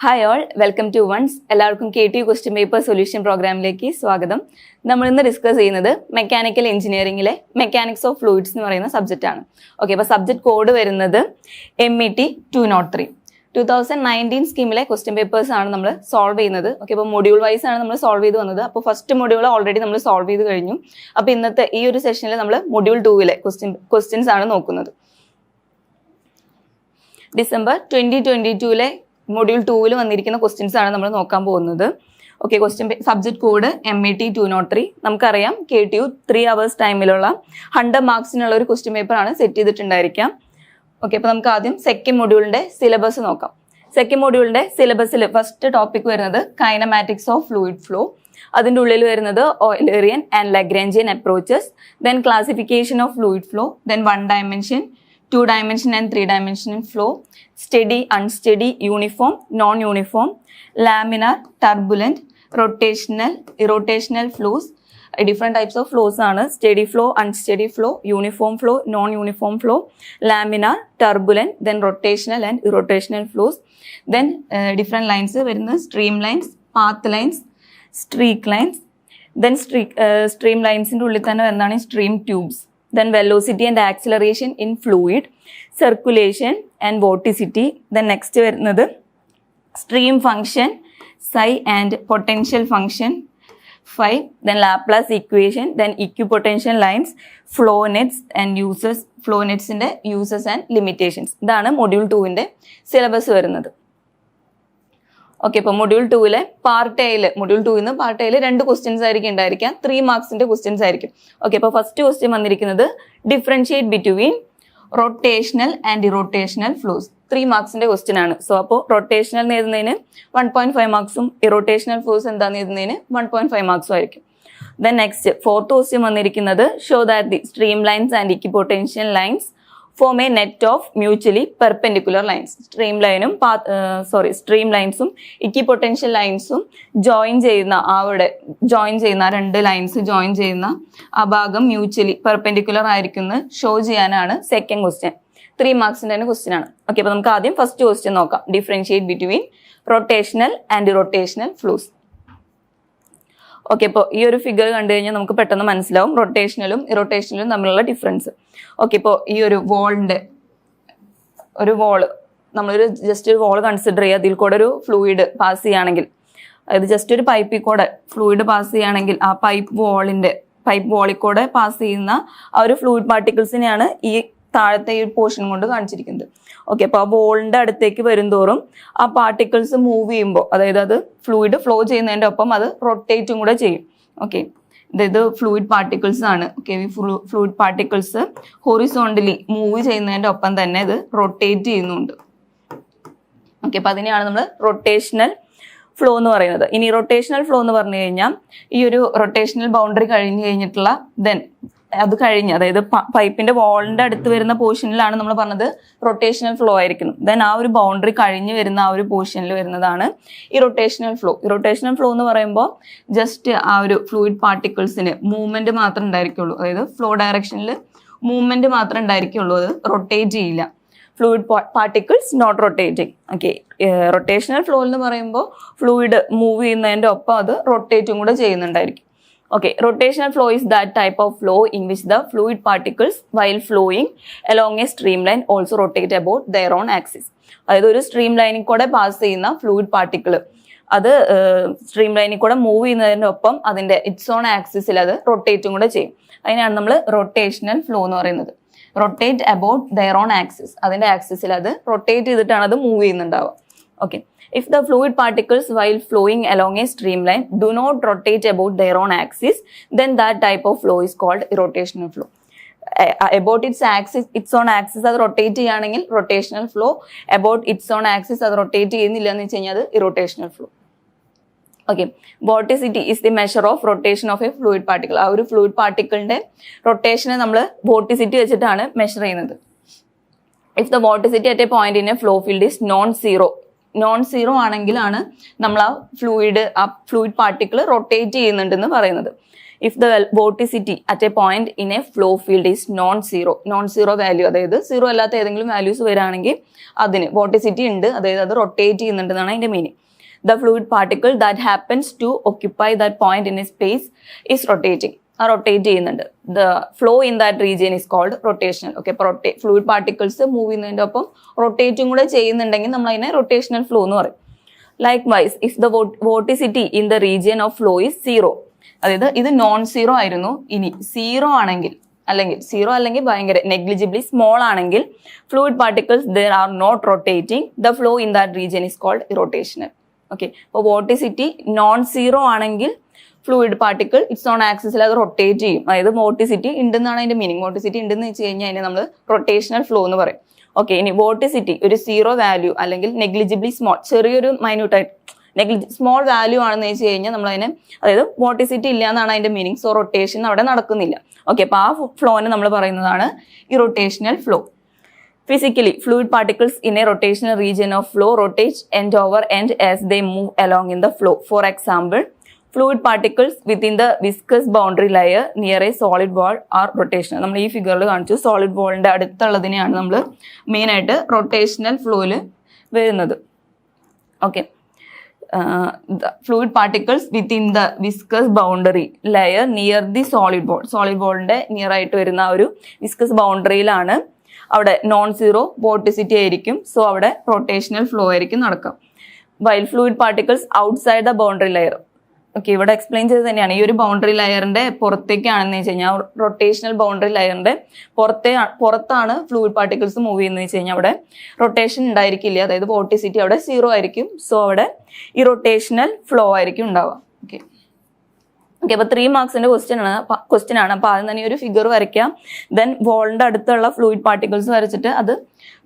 Hi all, welcome to ones. എല്ലാവർക്കും KTU question paper solution പ്രോഗ്രാമിലേക്ക് സ്വാഗതം. നമ്മൾ ഇന്ന് ഡിസ്കസ് ചെയ്യുന്നത് മെക്കാനിക്കൽ എഞ്ചിനീയറിംഗിലെ മെക്കാനിക്സ് ഓഫ് ഫ്ലൂയിഡ്സ് എന്ന് പറയുന്ന സബ്ജക്റ്റ് ആണ്. ഓക്കെ, അപ്പോൾ സബ്ജക്ട് കോഡ് വരുന്നത് MET 203. 2019 സ്കീമിലെ ക്വസ്റ്റ്യൻ പേപ്പേഴ്സ് ആണ് നമ്മൾ സോൾവ് ചെയ്യുന്നത്. ഓക്കെ, അപ്പോൾ മൊഡ്യൂൾ വൈസ് ആണ് നമ്മൾ സോൾവ് ചെയ്ത് വന്നത്. അപ്പോൾ ഫസ്റ്റ് മൊഡ്യൂൾ ഓൾറെഡി നമ്മൾ സോൾവ് ചെയ്ത് കഴിഞ്ഞു. അപ്പോൾ ഇന്നത്തെ ഈ ഒരു സെഷനിൽ നമ്മൾ മൊഡ്യൂൾ 2-ലെ ക്വസ്റ്റ്യൻസ് ആണ് നോക്കുന്നത്. ഡിസംബർ 2022-ലെ മൊഡ്യൂൾ 2-ൽ വന്നിരിക്കുന്ന ക്വസ്റ്റ്യൻസ് ആണ് നമ്മൾ നോക്കാൻ പോകുന്നത്. Okay, question subject code MET 203. നമുക്കറിയാം KTU 3 hours ടൈമിലുള്ള 100 മാർക്സിനുള്ള ഒരു ക്വസ്റ്റ്യൻ പേപ്പർ ആണ് സെറ്റ് ചെയ്തിട്ടുണ്ടായിരിക്കാം. ഓക്കെ, അപ്പോൾ നമുക്ക് ആദ്യം സെക്കൻഡ് മൊഡ്യൂളിന്റെ സിലബസ് നോക്കാം. സെക്കൻഡ് മൊഡ്യൂളിന്റെ സിലബസിൽ ഫസ്റ്റ് ടോപ്പിക് വരുന്നത് കൈനമാറ്റിക്സ് ഓഫ് ഫ്ലൂയിഡ് ഫ്ലോ. അതിൻ്റെ ഉള്ളിൽ വരുന്നത് Eulerian and Lagrangian approaches, then classification of fluid flow, then 1 dimension, 2 dimension and 3 dimensional flow, steady, unsteady, uniform, non-uniform, laminar, turbulent, rotational, irrotational flows. Different types of flows are steady flow, unsteady flow, uniform flow, non-uniform flow, laminar, turbulent, then rotational and irrotational flows. Then different lines വരുന്നത് streamlines, path lines, streak lines. Then streamlines-ന്റെ ഉള്ളിൽ തന്നെ വരുന്നതാണ് stream tubes. Then velocity and acceleration in fluid, circulation and vorticity. Then next വരുന്നത് stream function, psi and potential function, phi. Then Laplace equation, then equipotential lines, flow nets and uses, flow nets-ന്റെ uses and limitations. ഇതാണ് module 2-ന്റെ syllabus വരുന്നത്. Okay, ഇപ്പോൾ module 2-ലെ part എയിൽ, module 2-ന്ന് part എയിൽ 2 ക്വസ്റ്റ്യൻസ് ആയിരിക്കും ഉണ്ടായിരിക്കാം. 3 മാർക്സിന്റെ ക്വസ്റ്റ്യൻസ് ആയിരിക്കും. ഓക്കെ, അപ്പോൾ ഫസ്റ്റ് ക്വസ്റ്റ്യൻ വന്നിരിക്കുന്നത് differentiate between rotational and irrotational flows. 3 മാർക്സിന്റെ ക്വസ്റ്റ്യൻ ആണ്. സോ അപ്പോൾ റൊട്ടേഷണൽ എഴുതുന്നതിന് 1.5 മാർക്സും ഇറോട്ടേഷണൽ ഫ്ലോസ് എന്താണെന്ന് എഴുതുന്നതിന് 1.5 മാർക്സും ആയിരിക്കും. ദെൻ നെക്സ്റ്റ് ഫോർത്ത് ക്വസ്റ്റ്യൻ വന്നിരിക്കുന്നത് show that the stream lines and equipotential lines form a net of mutually perpendicular lines. Stream ലൈൻസും ഇക്വിപൊട്ടൻഷ്യൽ ലൈൻസും ജോയിൻ ചെയ്യുന്ന രണ്ട് ലൈൻസ് ജോയിൻ ചെയ്യുന്ന ആ ഭാഗം മ്യൂച്വലി പെർപെൻഡിക്കുലർ ആയിരിക്കും ഷോ ചെയ്യാനാണ് സെക്കൻഡ് ക്വസ്റ്റ്യൻ. 3 മാർക്സിന്റെ തന്നെ ക്വസ്റ്റ്യൻ ആണ്. ഓക്കെ, അപ്പോൾ നമുക്ക് ആദ്യം ഫസ്റ്റ് ക്വസ്റ്റ്യൻ നോക്കാം. Differentiate between rotational and irrotational flows. Okay, ഇപ്പോൾ ഈ ഒരു ഫിഗർ കണ്ടു കഴിഞ്ഞാൽ നമുക്ക് പെട്ടെന്ന് മനസ്സിലാവും റൊട്ടേഷണലും ഇറോട്ടേഷണലും തമ്മിലുള്ള ഡിഫറൻസ്. ഓക്കെ, ഇപ്പോൾ ഈ ഒരു നമ്മളൊരു ജസ്റ്റ് ഒരു വോൾ കൺസിഡർ ചെയ്യുക. അതിൽ കൂടെ ഒരു ഫ്ലൂയിഡ് പാസ് ചെയ്യുകയാണെങ്കിൽ, അതായത് ജസ്റ്റ് ഒരു പൈപ്പിൽ കൂടെ ഫ്ലൂയിഡ് പാസ് ചെയ്യുകയാണെങ്കിൽ ആ പൈപ്പ് വോളിൽ കൂടെ പാസ് ചെയ്യുന്ന ആ ഒരു ഫ്ലൂയിഡ് പാർട്ടിക്കിൾസിനെയാണ് ഈ താഴത്തെ ഈ പോർഷൻ കൊണ്ട് കാണിച്ചിരിക്കുന്നത്. ഓക്കെ, അപ്പോൾ ആ വോളിന്റെ അടുത്തേക്ക് വരുംതോറും ആ പാർട്ടിക്കിൾസ് മൂവ് ചെയ്യുമ്പോൾ, അതായത് അത് ഫ്ലൂയിഡ് ഫ്ലോ ചെയ്യുന്നതിൻ്റെ ഒപ്പം അത് റൊട്ടേറ്റും കൂടെ ചെയ്യും. ഓക്കെ, ഇത് ഫ്ലൂയിഡ് പാർട്ടിക്കിൾസ് ആണ്. ഓക്കെ, ഈ ഫ്ലൂയിഡ് പാർട്ടിക്കിൾസ് ഹൊറിസോണ്ടലി മൂവ് ചെയ്യുന്നതിൻ്റെ ഒപ്പം തന്നെ ഇത് റൊട്ടേറ്റ് ചെയ്യുന്നുണ്ട്. ഓക്കെ, അപ്പോൾ അതിനെയാണ് നമ്മൾ റൊട്ടേഷണൽ ഫ്ലോ എന്ന് പറയുന്നത്. ഇനി റൊട്ടേഷണൽ ഫ്ലോ എന്ന് പറഞ്ഞു കഴിഞ്ഞാൽ ഈ ഒരു റൊട്ടേഷണൽ ബൗണ്ടറി കഴിഞ്ഞ് കഴിഞ്ഞിട്ടുള്ള അതായത് പൈപ്പിന്റെ വാളിന്റെ അടുത്ത് വരുന്ന പോർഷനിലാണ് നമ്മൾ പറഞ്ഞത് റൊട്ടേഷണൽ ഫ്ലോ ആയിരിക്കും. ദെൻ ആ ഒരു ബൗണ്ടറി കഴിഞ്ഞ് വരുന്ന ആ ഒരു പോർഷനിൽ വരുന്നതാണ് ഈ റൊട്ടേഷണൽ ഫ്ലോ. ഈ റൊട്ടേഷണൽ ഫ്ലോ എന്ന് പറയുമ്പോൾ ജസ്റ്റ് ആ ഒരു ഫ്ലൂയിഡ് പാർട്ടിക്കിൾസിന് മൂവ്മെന്റ് മാത്രമേ ഉണ്ടായിരിക്കുള്ളൂ. അതായത് ഫ്ലോ ഡയറക്ഷനിൽ മൂവ്മെന്റ് മാത്രമേ ഉണ്ടായിരിക്കുള്ളൂ, അത് റൊട്ടേറ്റ് ചെയ്യില്ല. Fluid particles not rotating. Okay, rotational flow എന്ന് പറയുമ്പോൾ ഫ്ലൂയിഡ് മൂവ് ചെയ്യുന്നതിൻ്റെ ഒപ്പം അത് റൊട്ടേറ്റും കൂടെ ചെയ്യുന്നുണ്ടായിരിക്കും. Okay, rotational flow is that type of flow in which the fluid particles while flowing along a streamline also rotate about their own axis. അതായത് ഒരു stream ലൈനിൽ കൂടെ പാസ് ചെയ്യുന്ന ഫ്ലൂയിഡ് പാർട്ടിക്കിൾ അത് സ്ട്രീം ലൈനിൽ കൂടെ മൂവ് ചെയ്യുന്നതിൻ്റെ ഒപ്പം അതിൻ്റെ ഇറ്റ്സ് ഓൺ ആക്സിസിൽ അത് റൊട്ടേറ്റും കൂടെ ചെയ്യും. അതിനാണ് നമ്മൾ റൊട്ടേഷണൽ ഫ്ലോ എന്ന് പറയുന്നത്. Rotate about their own axis, അതിൻ്റെ ആക്സിസിൽ അത് റൊട്ടേറ്റ് ചെയ്തിട്ടാണ് അത് മൂവ് ചെയ്യുന്നുണ്ടാവുക. Okay, if the fluid particles while flowing along a streamline do not rotate about their own axis, then that type of flow is called irrotational flow. About its own axis അത് rotate ചെയ്യുകയാണെങ്കിൽ rotational flow, about its own axis അത് rotate ചെയ്യുന്നില്ല എന്ന് വെച്ച് കഴിഞ്ഞാൽ അത് irrotational flow. Okay, vorticity is the measure of rotation of a fluid particle. ആ ഒരു ഫ്ലൂയിഡ് പാർട്ടിക്കിളിന്റെ റൊട്ടേഷനെ നമ്മൾ വോർട്ടിസിറ്റി വെച്ചിട്ടാണ് മെഷർ ചെയ്യുന്നത്. If the vorticity at a point in a flow field is non zero ആണെങ്കിലാണ് നമ്മൾ ആ ഫ്ലൂയിഡ് പാർട്ടിക്കിൾ റൊട്ടേറ്റ് ചെയ്യുന്നുണ്ടെന്ന് പറയുന്നത്. If the vorticity at a point in a flow field is non zero value, അതായത് zero അല്ലാത്ത ഏതെങ്കിലും values വരികയാണെങ്കിൽ അതിന് വോർട്ടിസിറ്റി ഉണ്ട്, അതായത് അത് റൊട്ടേറ്റ് ചെയ്യുന്നുണ്ടെന്നാണ് അതിന്റെ meaning. The fluid particle that happens to occupy that point in a space is rotating. Rotate ചെയ്യുന്നുണ്ട്. The flow in that region is called rotational. Okay, അപ്പോൾ ഫ്ലൂയിഡ് പാർട്ടിക്കിൾസ് മൂവ് ചെയ്യുന്നതിൻ്റെ ഒപ്പം റൊട്ടേറ്റും കൂടെ ചെയ്യുന്നുണ്ടെങ്കിൽ നമ്മൾ അതിനെ റൊട്ടേഷണൽ ഫ്ലോ എന്ന് പറയും. Likewise if the vorticity in the region of flow is zero, അതായത് ഇത് നോൺ സീറോ ആയിരുന്നു, ഇനി സീറോ ആണെങ്കിൽ അല്ലെങ്കിൽ ഭയങ്കര നെഗ്ലിജിബിളി സ്മോൾ ആണെങ്കിൽ fluid particles they are not rotating, the flow in that region is called irrotational. Okay, അപ്പോൾ vorticity non zero ആണെങ്കിൽ ഫ്ലൂയിഡ് പാർട്ടിക്കിൾ ഇറ്റ്സ് ഓൺ ആക്സിസിൽ അത് റൊട്ടേറ്റ് ചെയ്യും, അതായത് വോർട്ടിസിറ്റി ഉണ്ടെന്നാണ് അതിന്റെ മീനിങ്. വോർട്ടിസിറ്റി ഉണ്ടെന്ന് വെച്ച് കഴിഞ്ഞാൽ അതിനെ നമ്മൾ റൊട്ടേഷണൽ ഫ്ലോ എന്ന് പറയും. ഓക്കെ, ഇനി വോർട്ടിസിറ്റി ഒരു സീറോ വാല്യൂ അല്ലെങ്കിൽ നെഗ്ലിജിബിളി സ്മോൾ, ചെറിയൊരു മൈന്യൂട്ടായിട്ട് സ്മോൾ വാല്യൂ ആണെന്ന് വെച്ച് കഴിഞ്ഞാൽ നമ്മൾ അതിനെ, അതായത് വോർട്ടിസിറ്റി ഇല്ല എന്നാണ് അതിന്റെ മീനിങ്. സോ റൊട്ടേഷൻ അവിടെ നടക്കുന്നില്ല. ഓക്കെ, അപ്പോൾ ആ ഫ്ലോനെ നമ്മൾ പറയുന്നതാണ് irrotational flow. Physically, fluid particles in a rotational region of flow rotate end over end as they move along in the flow. For example, fluid particles within the viscous boundary layer near a solid wall are rotational. നമ്മൾ ഈ ഫിഗറിൽ കാണിച്ചു, solid വാളിന്റെ അടുത്തുള്ളതിനെയാണ് നമ്മൾ main ആയിട്ട് rotational ഫ്ലോയിൽ വരുന്നത്. Okay, fluid particles within the viscous boundary layer near the solid wall. Solid വാളിന്റെ നിയർ ആയിട്ട് വരുന്ന ആ ഒരു വിസ്കസ് ബൗണ്ടറിയിലാണ് അവിടെ നോൺ സീറോ വോർട്ടിസിറ്റി ആയിരിക്കും. സോ അവിടെ റൊട്ടേഷണൽ ഫ്ലോ ആയിരിക്കും നടക്കുക. While fluid particles outside the boundary layer. Okay, ഇവിടെ എക്സ്പ്ലെയിൻ ചെയ്ത് തന്നെയാണ്. ഈ ഒരു ബൗണ്ടറി ലെയറിന്റെ പുറത്തേക്കാണെന്ന് വെച്ച് കഴിഞ്ഞാൽ, റൊട്ടേഷണൽ ബൗണ്ടറി ലെയറിന്റെ പുറത്താണ് ഫ്ലൂയിഡ് പാർട്ടിക്കിൾസ് മൂവ് ചെയ്യുന്നത് വെച്ച് കഴിഞ്ഞാൽ അവിടെ റൊട്ടേഷൻ ഉണ്ടായിരിക്കില്ല, അതായത് വോർട്ടിസിറ്റി അവിടെ സീറോ ആയിരിക്കും. സോ അവിടെ ഈ റൊട്ടേഷണൽ ഫ്ലോ ആയിരിക്കും ഉണ്ടാവുക. ഓക്കെ, അപ്പോൾ 3 മാർക്സിന്റെ ക്വസ്റ്റ്യൻ ആണ്. അപ്പോൾ ആദ്യം തന്നെ ഒരു ഫിഗർ വരയ്ക്കാം. ദെൻ വോളിന്റെ അടുത്തുള്ള ഫ്ലൂയിഡ് പാർട്ടിക്കിൾസ് വരച്ചിട്ട് അത്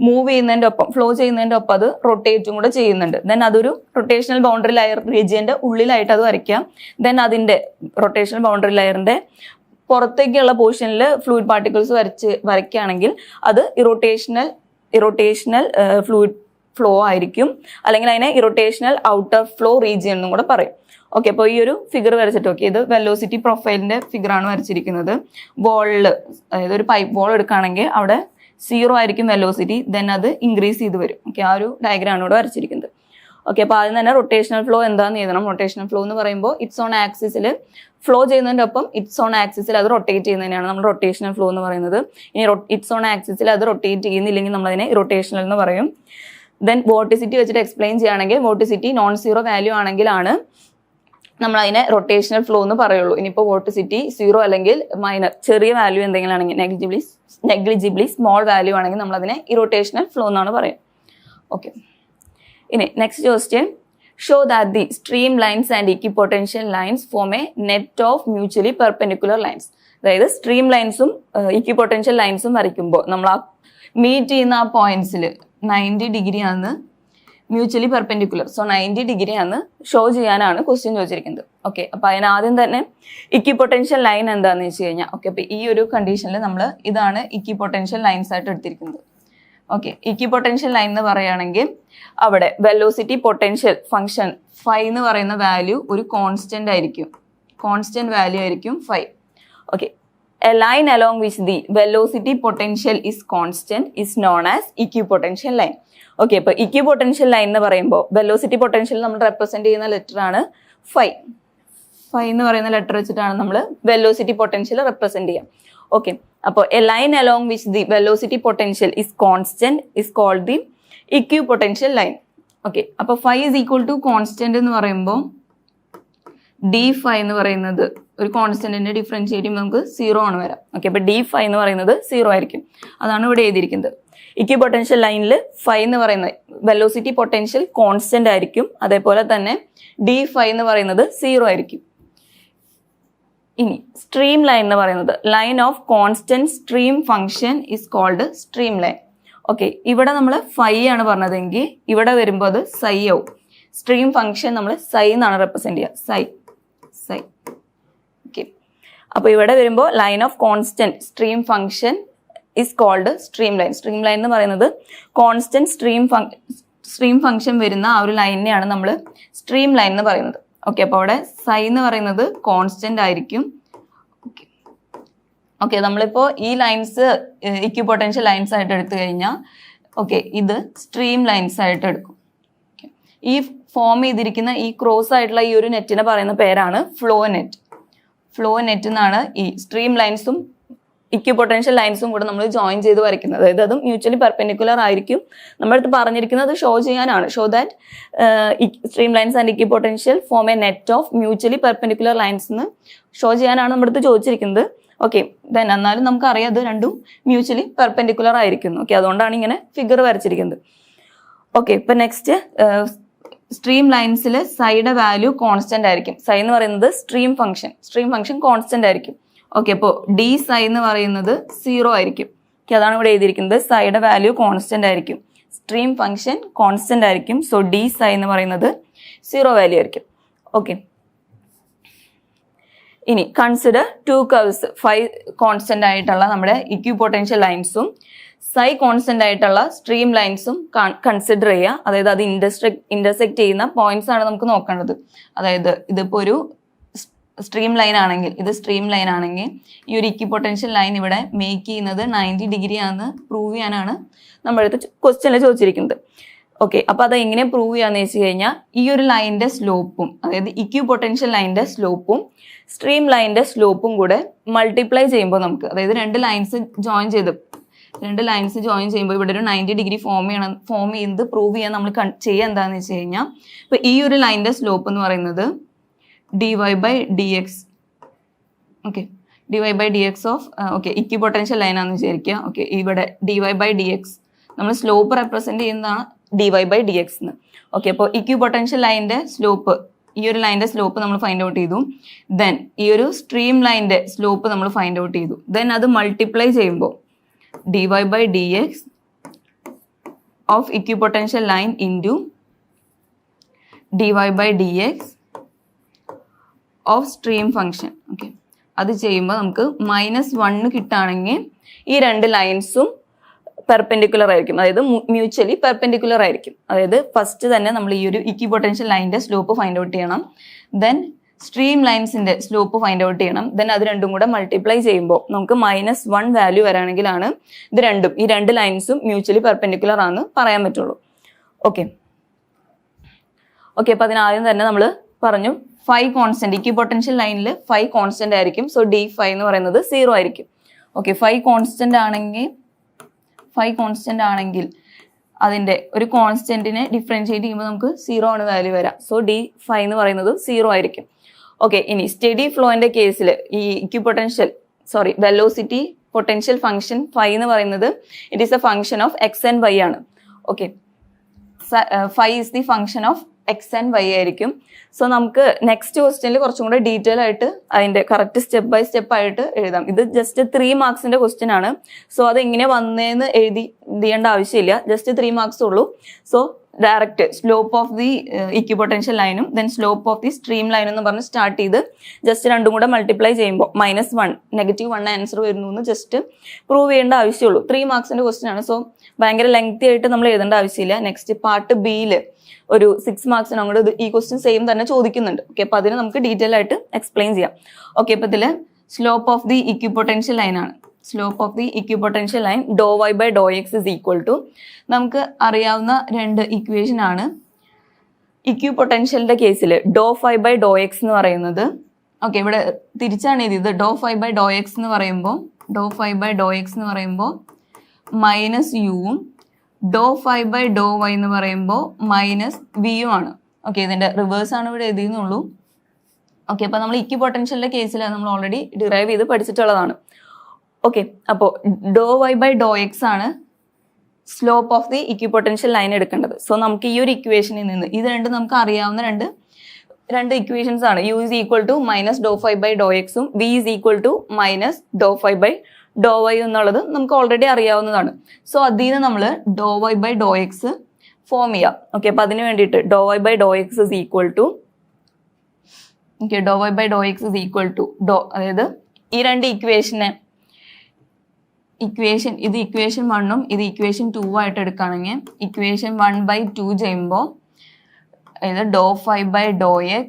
മൂവ് ചെയ്യുന്നതിന്റെ ഒപ്പം, ഫ്ലോ ചെയ്യുന്നതിന്റെ ഒപ്പം അത് റൊട്ടേറ്റും കൂടെ ചെയ്യുന്നുണ്ട്. ദെൻ അതൊരു റൊട്ടേഷണൽ ബൗണ്ടറി ലെയർ റീജിയന്റെ ഉള്ളിലായിട്ട് അത് വരയ്ക്കാം. ദെൻ അതിന്റെ റൊട്ടേഷണൽ ബൗണ്ടറി ലെയറിന്റെ പുറത്തേക്കുള്ള പോർഷനിൽ ഫ്ലൂയിഡ് പാർട്ടിക്കിൾസ് വരയ്ക്കുകയാണെങ്കിൽ അത് ഇറോട്ടേഷണൽ ഫ്ലൂയിഡ് ഫ്ലോ ആയിരിക്കും, അല്ലെങ്കിൽ അതിനെ ഇറോട്ടേഷണൽ ഔട്ടർ ഫ്ലോ റീജിയൻ എന്നും കൂടെ പറയും. ഓക്കെ, അപ്പോൾ ഈ ഒരു ഫിഗർ വരച്ചിട്ട്, ഓക്കെ, ഇത് വെലോസിറ്റി പ്രൊഫൈലിന്റെ ഫിഗറാണ് വരച്ചിരിക്കുന്നത്. വോളിൽ, അതായത് ഒരു പൈപ്പ് വോൾ എടുക്കുകയാണെങ്കിൽ അവിടെ സീറോ ആയിരിക്കും വെലോസിറ്റി, ദെൻ അത് ഇൻക്രീസ് ചെയ്ത് വരും. ഓക്കെ, ആ ഒരു ഡയഗ്രാമാണ് ഇവിടെ വരച്ചിരിക്കുന്നത്. ഓക്കെ, അപ്പോൾ ആദ്യം തന്നെ റൊട്ടേഷണൽ ഫ്ലോ എന്താണെന്ന് എഴുതണം. റൊട്ടേഷണൽ ഫ്ലോ എന്ന് പറയുമ്പോൾ ഇറ്റ്സ് ഓൺ ആക്സിസിൽ ഫ്ലോ ചെയ്യുന്നതിൻ്റെ ഒപ്പം ഇറ്റ്സ് ഓൺ ആക്സിസിൽ അത് റൊട്ടേറ്റ് ചെയ്യുന്നതിനാണ് നമ്മൾ റൊട്ടേഷണൽ ഫ്ലോ എന്ന് പറയുന്നത്. ഇനി ഇറ്റ്സ് ഓൺ ആക്സിസിൽ അത് റൊട്ടേറ്റ് ചെയ്യുന്നില്ലെങ്കിൽ നമ്മളതിനെ ഇറോട്ടേഷണൽ എന്ന് പറയും. ദെൻ വോർട്ടിസിറ്റി വെച്ചിട്ട് എക്സ്പ്ലെയിൻ ചെയ്യുകയാണെങ്കിൽ, വോർട്ടിസിറ്റി നോൺ സീറോ വാല്യൂ ആണെങ്കിലാണ് നമ്മൾ അതിനെ റൊട്ടേഷണൽ ഫ്ലോ എന്ന് പറയുള്ളൂ. ഇനിയിപ്പോൾ വോർട്ടിസിറ്റി സീറോ അല്ലെങ്കിൽ മൈനർ ചെറിയ വാല്യൂ എന്തെങ്കിലും ആണെങ്കിൽ, നെഗ്ലിജിബിളി സ്മോൾ വാല്യൂ ആണെങ്കിൽ നമ്മൾ അതിനെ ഇറോട്ടേഷണൽ ഫ്ലോ എന്നാണ് പറയുക. ഓക്കെ, ഇനി next question, show that the stream lines and equipotential lines form a net of mutually perpendicular lines. അതായത് സ്ട്രീം ലൈൻസും ഇക്വിപൊട്ടൻഷ്യൽ ലൈൻസും വരയ്ക്കുമ്പോൾ നമ്മൾ ആ മീറ്റ് ചെയ്യുന്ന ആ പോയിന്റ്സിൽ 90 ഡിഗ്രി ആണ് മ്യൂച്വലി പെർപെൻഡിക്കുലർ. സോ 90 ഡിഗ്രി ആണ് ഷോ ചെയ്യാനാണ് ക്വസ്റ്റ്യൻ ചോദിച്ചിരിക്കുന്നത്. ഓക്കെ, അപ്പോൾ അതിനാദ്യം തന്നെ ഇക്വിപൊട്ടൻഷ്യൽ ലൈൻ എന്താണെന്ന് വെച്ച് കഴിഞ്ഞാൽ, ഓക്കെ, അപ്പോൾ ഈ ഒരു കണ്ടീഷനിൽ നമ്മൾ ഇതാണ് ഇക്വിപൊട്ടൻഷ്യൽ ലൈൻസ് ആയിട്ട് എടുത്തിരിക്കുന്നത്. ഓക്കെ, ഇക്വിപൊട്ടൻഷ്യൽ ലൈൻ എന്ന് പറയുകയാണെങ്കിൽ അവിടെ വെലോസിറ്റി പൊട്ടൻഷ്യൽ ഫംഗ്ഷൻ ഫൈ എന്ന് പറയുന്ന വാല്യൂ ഒരു കോൺസ്റ്റന്റ് ആയിരിക്കും, കോൺസ്റ്റന്റ് വാല്യൂ ആയിരിക്കും phi. Okay, a line along which the velocity potential is constant is known as equipotential line. Okay, അപ്പോൾ ഇക്വിപൊട്ടൻഷ്യൽ ലൈൻ എന്ന് പറയുമ്പോൾ വെലോസിറ്റി പൊട്ടൻഷ്യൽ നമ്മൾ റെപ്രസെന്റ് ചെയ്യുന്ന ലെറ്റർ ആണ് ഫൈ എന്ന് പറയുന്ന ലെറ്റർ വെച്ചിട്ടാണ് നമ്മൾ വെലോസിറ്റി പൊട്ടൻഷ്യൽ റെപ്രസെന്റ് ചെയ്യുക. ഓക്കെ, അപ്പോൾ a line along which the velocity potential is constant is called the equipotential line. Okay, അപ്പോൾ phi is equal to constant എന്ന് പറയുമ്പോൾ ഡി ഫൈ എന്ന് പറയുന്നത് ഒരു കോൺസ്റ്റന്റിനെ ഡിഫറൻഷിയേറ്റ് ചെയ്യുമ്പോൾ നമുക്ക് 0 ആണ് വരാം. ഓക്കെ, അപ്പോൾ ഡി ഫൈ എന്ന് പറയുന്നത് 0 ആയിരിക്കും. അതാണ് ഇവിടെ എഴുതിയിരിക്കുന്നത്. ഇക്വിപൊട്ടൻഷ്യൽ ലൈനിൽ ഫൈ എന്ന് പറയുന്നത് വെലോസിറ്റി പൊട്ടൻഷ്യൽ കോൺസ്റ്റന്റ് ആയിരിക്കും, അതേപോലെ തന്നെ ഡി ഫൈ എന്ന് പറയുന്നത് 0 ആയിരിക്കും. ഇനി സ്ട്രീം ലൈൻ എന്ന് പറയുന്നത് line of constant stream function is called stream line. Okay, ഇവിടെ നമ്മൾ ഫൈ ആണ് പറഞ്ഞതെങ്കിൽ ഇവിടെ വരുമ്പോൾ അത് സൈ ആവും. സ്ട്രീം ഫംഗ്ഷൻ നമ്മൾ സൈ എന്നാണ് റെപ്രസെന്റ് ചെയ്യുക, സൈ. ഓക്കെ, അപ്പോൾ ഇവിടെ വരുമ്പോൾ line of constant stream function is called stream line. Stream line എന്ന് പറയുന്നത് കോൺസ്റ്റന്റ് സ്ട്രീം ഫംഗ്ഷൻ വരുന്ന ആ ഒരു ലൈനിനെയാണ് നമ്മൾ സ്ട്രീം ലൈൻ എന്ന് പറയുന്നത്. ഓക്കെ, അപ്പോൾ അവിടെ സൈ എന്ന് പറയുന്നത് കോൺസ്റ്റന്റ് ആയിരിക്കും, ഓക്കെ, നമ്മളിപ്പോൾ ഈ ലൈൻസ് ഇക്വിപൊട്ടൻഷ്യൽ ലൈൻസ് ആയിട്ട് എടുത്തു കഴിഞ്ഞാൽ ഓക്കെ ഇത് സ്ട്രീം ലൈൻസ് ആയിട്ട് എടുക്കും. ഈ ഫോം ചെയ്തിരിക്കുന്ന ഈ ക്രോസ് ആയിട്ടുള്ള ഈ ഒരു നെറ്റിനെ പറയുന്ന പേരാണ് ഫ്ലോ നെറ്റ്. ഫ്ലോ നെറ്റ് എന്നാണ് ഈ സ്ട്രീം ലൈൻസും ഇക്വിപൊട്ടൻഷ്യൽ ലൈൻസും കൂടെ നമ്മൾ ജോയിൻ ചെയ്ത് വരയ്ക്കുന്നത്. അതായത് അതും മ്യൂച്വലി പെർപെൻഡിക്കുലർ ആയിരിക്കും. നമ്മളടുത്ത് പറഞ്ഞിരിക്കുന്നത് ഷോ ചെയ്യാനാണ്. Show that stream lines and equipotential form a net of mutually perpendicular lines എന്ന് ഷോ ചെയ്യാനാണ് നമ്മുടെ അടുത്ത് ചോദിച്ചിരിക്കുന്നത്. ഓക്കെ, ദെൻ എന്നാലും നമുക്കറിയാം അത് രണ്ടും മ്യൂച്വലി പെർപെൻഡിക്കുലർ ആയിരിക്കുന്നു. ഓക്കെ, അതുകൊണ്ടാണ് ഇങ്ങനെ ഫിഗർ വരച്ചിരിക്കുന്നത്. ഓക്കെ, ഇപ്പൊ നെക്സ്റ്റ് സ്ട്രീം ലൈൻസിൽ സൈഡ് വാല്യൂ കോൺസ്റ്റന്റ് ആയിരിക്കും. സൈ എന്ന് പറയുന്നത് സ്ട്രീം ഫംഗ്ഷൻ കോൺസ്റ്റന്റ് ആയിരിക്കും. ഓക്കെ, അപ്പോൾ ഡി സൈ എന്ന് പറയുന്നത് 0 ആയിരിക്കും. ഓക്കെ, അതാണ് ഇവിടെ എഴുതിയിരിക്കുന്നത്. സൈഡ് വാല്യൂ കോൺസ്റ്റന്റ് ആയിരിക്കും, സ്ട്രീം ഫംഗ്ഷൻ കോൺസ്റ്റന്റ് ആയിരിക്കും. സോ ഡി സൈ എന്ന് പറയുന്നത് 0 വാല്യൂ ആയിരിക്കും. ഓക്കെ, ഇനി കൺസിഡർ 2 കർവ്സ്. ഫൈ കോൺസ്റ്റന്റ് ആയിട്ടുള്ള നമ്മുടെ ഇക്വിപൊട്ടൻഷ്യൽ ലൈൻസും സൈ കോൺസ്റ്റന്റ് ആയിട്ടുള്ള സ്ട്രീം ലൈൻസും കൺസിഡർ ചെയ്യുക. അതായത് അത് ഇന്റർസെക്ട് ചെയ്യുന്ന പോയിന്റ്സ് ആണ് നമുക്ക് നോക്കേണ്ടത്. അതായത് ഇതിപ്പോ ഒരു സ്ട്രീം ലൈൻ ആണെങ്കിൽ, ഇത് സ്ട്രീം ലൈൻ ആണെങ്കിൽ ഈ ഒരു ഇക്വിപൊട്ടൻഷ്യൽ ലൈൻ ഇവിടെ മേക്ക് ചെയ്യുന്നത് 90 ഡിഗ്രി ആണെന്ന് പ്രൂവ് ചെയ്യാനാണ് നമ്മുടെ അടുത്ത് ക്വസ്റ്റ്യനിൽ ചോദിച്ചിരിക്കുന്നത്. ഓക്കെ, അപ്പൊ അത് എങ്ങനെ പ്രൂവ് ചെയ്യാന്ന് വെച്ച് കഴിഞ്ഞാൽ ഈ ഒരു ലൈനിന്റെ സ്ലോപ്പും, അതായത് ഇക്വിപൊട്ടൻഷ്യൽ ലൈനിന്റെ സ്ലോപ്പും സ്ട്രീം ലൈനിന്റെ സ്ലോപ്പും കൂടെ മൾട്ടിപ്ലൈ ചെയ്യുമ്പോൾ നമുക്ക്, അതായത് രണ്ട് ലൈൻസ് ജോയിൻ ചെയ്യുമ്പോൾ ഇവിടെ ഒരു 90 ഡിഗ്രി ഫോം ചെയ്യുന്നത് പ്രൂവ് ചെയ്യാൻ നമ്മൾ ചെയ്യുക എന്താണെന്ന് വെച്ച് കഴിഞ്ഞാൽ, ഇപ്പൊ ഈ ഒരു ലൈനിന്റെ സ്ലോപ്പ് എന്ന് പറയുന്നത് dy/dx. Okay, dy/dx of equipotential line ആണെന്ന് വിചാരിക്കുക. ഓക്കെ, ഇവിടെ dy/dx നമ്മൾ സ്ലോപ്പ് റെപ്രസെന്റ് ചെയ്യുന്നതാണ് dy/dx എന്ന്. ഓക്കെ, അപ്പോൾ ഇക്വിപൊട്ടൻഷ്യൽ ലൈനിന്റെ സ്ലോപ്പ്, ഈ ഒരു ലൈനിന്റെ സ്ലോപ്പ് നമ്മൾ ഫൈൻഡ് ഔട്ട് ചെയ്തു. ദെൻ ഈ ഒരു സ്ട്രീം ലൈനിന്റെ സ്ലോപ്പ് നമ്മൾ ഫൈൻഡ് ഔട്ട് ചെയ്തു. ദെൻ അത് മൾട്ടിപ്ലൈ ചെയ്യുമ്പോൾ dy/dx of equipotential line into dy/dx of stream function. Okay, അത് ചെയ്യുമ്പോൾ നമുക്ക് -1 കിട്ടുകയാണെങ്കിൽ ഈ രണ്ട് ലൈൻസും പെർപെൻഡിക്കുലർ ആയിരിക്കും, അതായത് മ്യൂച്വലി പെർപെൻഡിക്കുലർ ആയിരിക്കും. അതായത് ഫസ്റ്റ് തന്നെ നമ്മൾ ഈ ഒരു ഇക്വിപൊട്ടൻഷ്യൽ ലൈനിന്റെ സ്ലോപ്പ് ഫൈൻഡ് ഔട്ട് ചെയ്യണം. ദെൻ സ്ട്രീം ലൈൻസിന്റെ സ്ലോപ്പ് ഫൈൻഡ് ഔട്ട് ചെയ്യണം. ദെൻ അത് രണ്ടും കൂടെ മൾട്ടിപ്ലൈ ചെയ്യുമ്പോൾ നമുക്ക് -1 വാല്യൂ വരാണെങ്കിലാണ് ഈ രണ്ട് ലൈൻസും മ്യൂച്വലി പെർപെൻഡിക്കുലർ ആണെന്ന് പറയാൻ പറ്റുള്ളൂ. ഓക്കെ, അപ്പൊ അതിനാദ്യം തന്നെ നമ്മൾ പറഞ്ഞു ഫൈ കോൺസ്റ്റന്റ്, ഇക്വിപൊട്ടൻഷ്യൽ ലൈനിൽ ഫൈ കോൺസ്റ്റന്റ് ആയിരിക്കും. സോ ഡി ഫൈ എന്ന് പറയുന്നത് 0 ആയിരിക്കും. ഓക്കെ, ഫൈ കോൺസ്റ്റന്റ് ആണെങ്കിൽ അതിന്റെ ഒരു കോൺസ്റ്റന്റിനെ ഡിഫറൻഷിയേറ്റ് ചെയ്യുമ്പോൾ നമുക്ക് 0 ആണ് വാല്യൂ വരാം. സോ ഡി ഫൈ എന്ന് പറയുന്നത് 0 ആയിരിക്കും. ഓക്കെ, ഇനി സ്റ്റഡി ഫ്ലോന്റെ കേസിൽ ഈ വെലോസിറ്റി പൊട്ടൻഷ്യൽ ഫംഗ്ഷൻ ഫൈ എന്ന് പറയുന്നത് it is a function of x and y ആണ്. Okay, phi is the function of x and y ആയിരിക്കും. സോ നമുക്ക് നെക്സ്റ്റ് ക്വസ്റ്റ്യനിൽ കുറച്ചും കൂടെ ഡീറ്റെയിൽ ആയിട്ട് അതിന്റെ കറക്റ്റ് സ്റ്റെപ്പ് ബൈ സ്റ്റെപ്പ് ആയിട്ട് എഴുതാം. ഇത് ജസ്റ്റ് 3 മാർക്സിന്റെ ക്വസ്റ്റ്യൻ ആണ്. സോ അത് എങ്ങനെ വന്നേന്ന് എഴുതേണ്ട ആവശ്യമില്ല, ജസ്റ്റ് 3 മാർക്സ് ഉള്ളൂ. So direct slope of the equipotential ലൈനും then slope of the stream ലൈനും എന്ന് പറഞ്ഞ് സ്റ്റാർട്ട് ചെയ്ത് ജസ്റ്റ് രണ്ടും കൂടെ മൾട്ടിപ്ലൈ ചെയ്യുമ്പോൾ -1 ആൻസർ വരുന്നു എന്ന് ജസ്റ്റ് പ്രൂവ് ചെയ്യേണ്ട ആവശ്യമുള്ളൂ. 3 മാർക്സിന്റെ ക്വസ്റ്റ്യൻ ആണ്. സോ ഭയങ്കര ലെങ്തി ആയിട്ട് നമ്മൾ എഴുതേണ്ട ആവശ്യമില്ല. നെക്സ്റ്റ് പാർട്ട് ബിയിൽ ഒരു 6 മാർക്സിന് അങ്ങോട്ട് ഈ ക്വസ്റ്റ്യൻ സെയിം തന്നെ ചോദിക്കുന്നുണ്ട്. ഓക്കെ, അപ്പൊ അതിന് നമുക്ക് ഡീറ്റെയിൽ ആയിട്ട് എക്സ്പ്ലെയിൻ ചെയ്യാം. ഓക്കെ, അപ്പൊ ഇതില് slope of the equipotential line ആണ്. Slope of the equipotential line ∂y/∂x is equal to, നമുക്ക് അറിയാവുന്ന രണ്ട് ഇക്വേഷൻ ആണ്. ഇക്വിപൊട്ടൻഷ്യലിന്റെ കേസിൽ ∂φ/∂x എന്ന് പറയുന്നത്, ഓക്കെ ഇവിടെ തിരിച്ചാണ് എഴുതിയത്. ∂φ/∂x എന്ന് പറയുമ്പോൾ -uവും ∂φ/∂y എന്ന് പറയുമ്പോൾ -v ആണ്. ഓക്കെ, ഇതിന്റെ റിവേഴ്സ് ആണ് ഇവിടെ എഴുതിയെന്നുള്ളൂ. ഓക്കെ, അപ്പൊ നമ്മൾ ഇക്വിപൊട്ടൻഷ്യലിന്റെ കേസിൽ നമ്മൾ ഓൾറെഡി ഡിറൈവ് ചെയ്ത് പഠിച്ചിട്ടുള്ളതാണ്. ഓക്കെ, അപ്പോൾ ∂y/∂x ആണ് slope of the equipotential line എടുക്കേണ്ടത്. സോ നമുക്ക് ഈ ഒരു ഇക്വേഷനിൽ നിന്ന് ഇത് രണ്ടും നമുക്ക് അറിയാവുന്ന രണ്ട് ഇക്വേഷൻസ് ആണ്. u is equal to -∂φ/∂x ഉം v is equal to -∂φ/∂y എന്നുള്ളത് നമുക്ക് ഓൾറെഡി അറിയാവുന്നതാണ്. സോ അതിൽ നിന്ന് നമ്മൾ ∂y/∂x ഫോം ചെയ്യാം. ഓക്കെ, അപ്പൊ അതിന് വേണ്ടിയിട്ട് ∂y/∂x is equal to അതായത് ഈ രണ്ട് ഇത് ഇക്വേഷൻ 1ഉം ഇത് ഇക്വേഷൻ 2 ആയിട്ട് എടുക്കുകയാണെങ്കിൽ ഇക്വേഷൻ 1/2 ചെയ്യുമ്പോൾ ഇത് ∂φ/∂x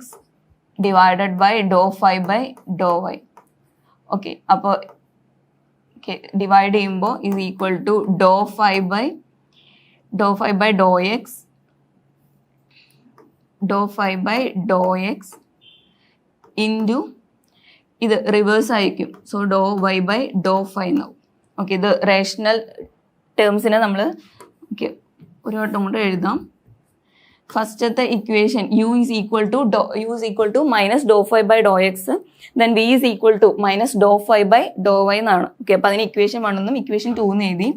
divided by ∂φ/∂y. Okay, അപ്പോൾ ഓക്കെ, ഡിവൈഡ് ചെയ്യുമ്പോൾ is equal to dou phi by dou x into ഇത് റിവേഴ്സ് ആയിരിക്കും. So dou y by dou phi എന്നാവും. ഓക്കെ, ഇത് റേഷണൽ ടേംസിനെ നമ്മൾ ഓക്കെ ഒരു വട്ടം കൊണ്ട് എഴുതാം. ഫസ്റ്റത്തെ equation u is equal to minus dou phi by dou x, then v is equal to minus dou phi by dou y എന്നാണ്. Okay, അപ്പോൾ അതിന് ഇക്വേഷൻ 1 എന്നും ഇക്വേഷൻ 2 എന്ന് എഴുതി.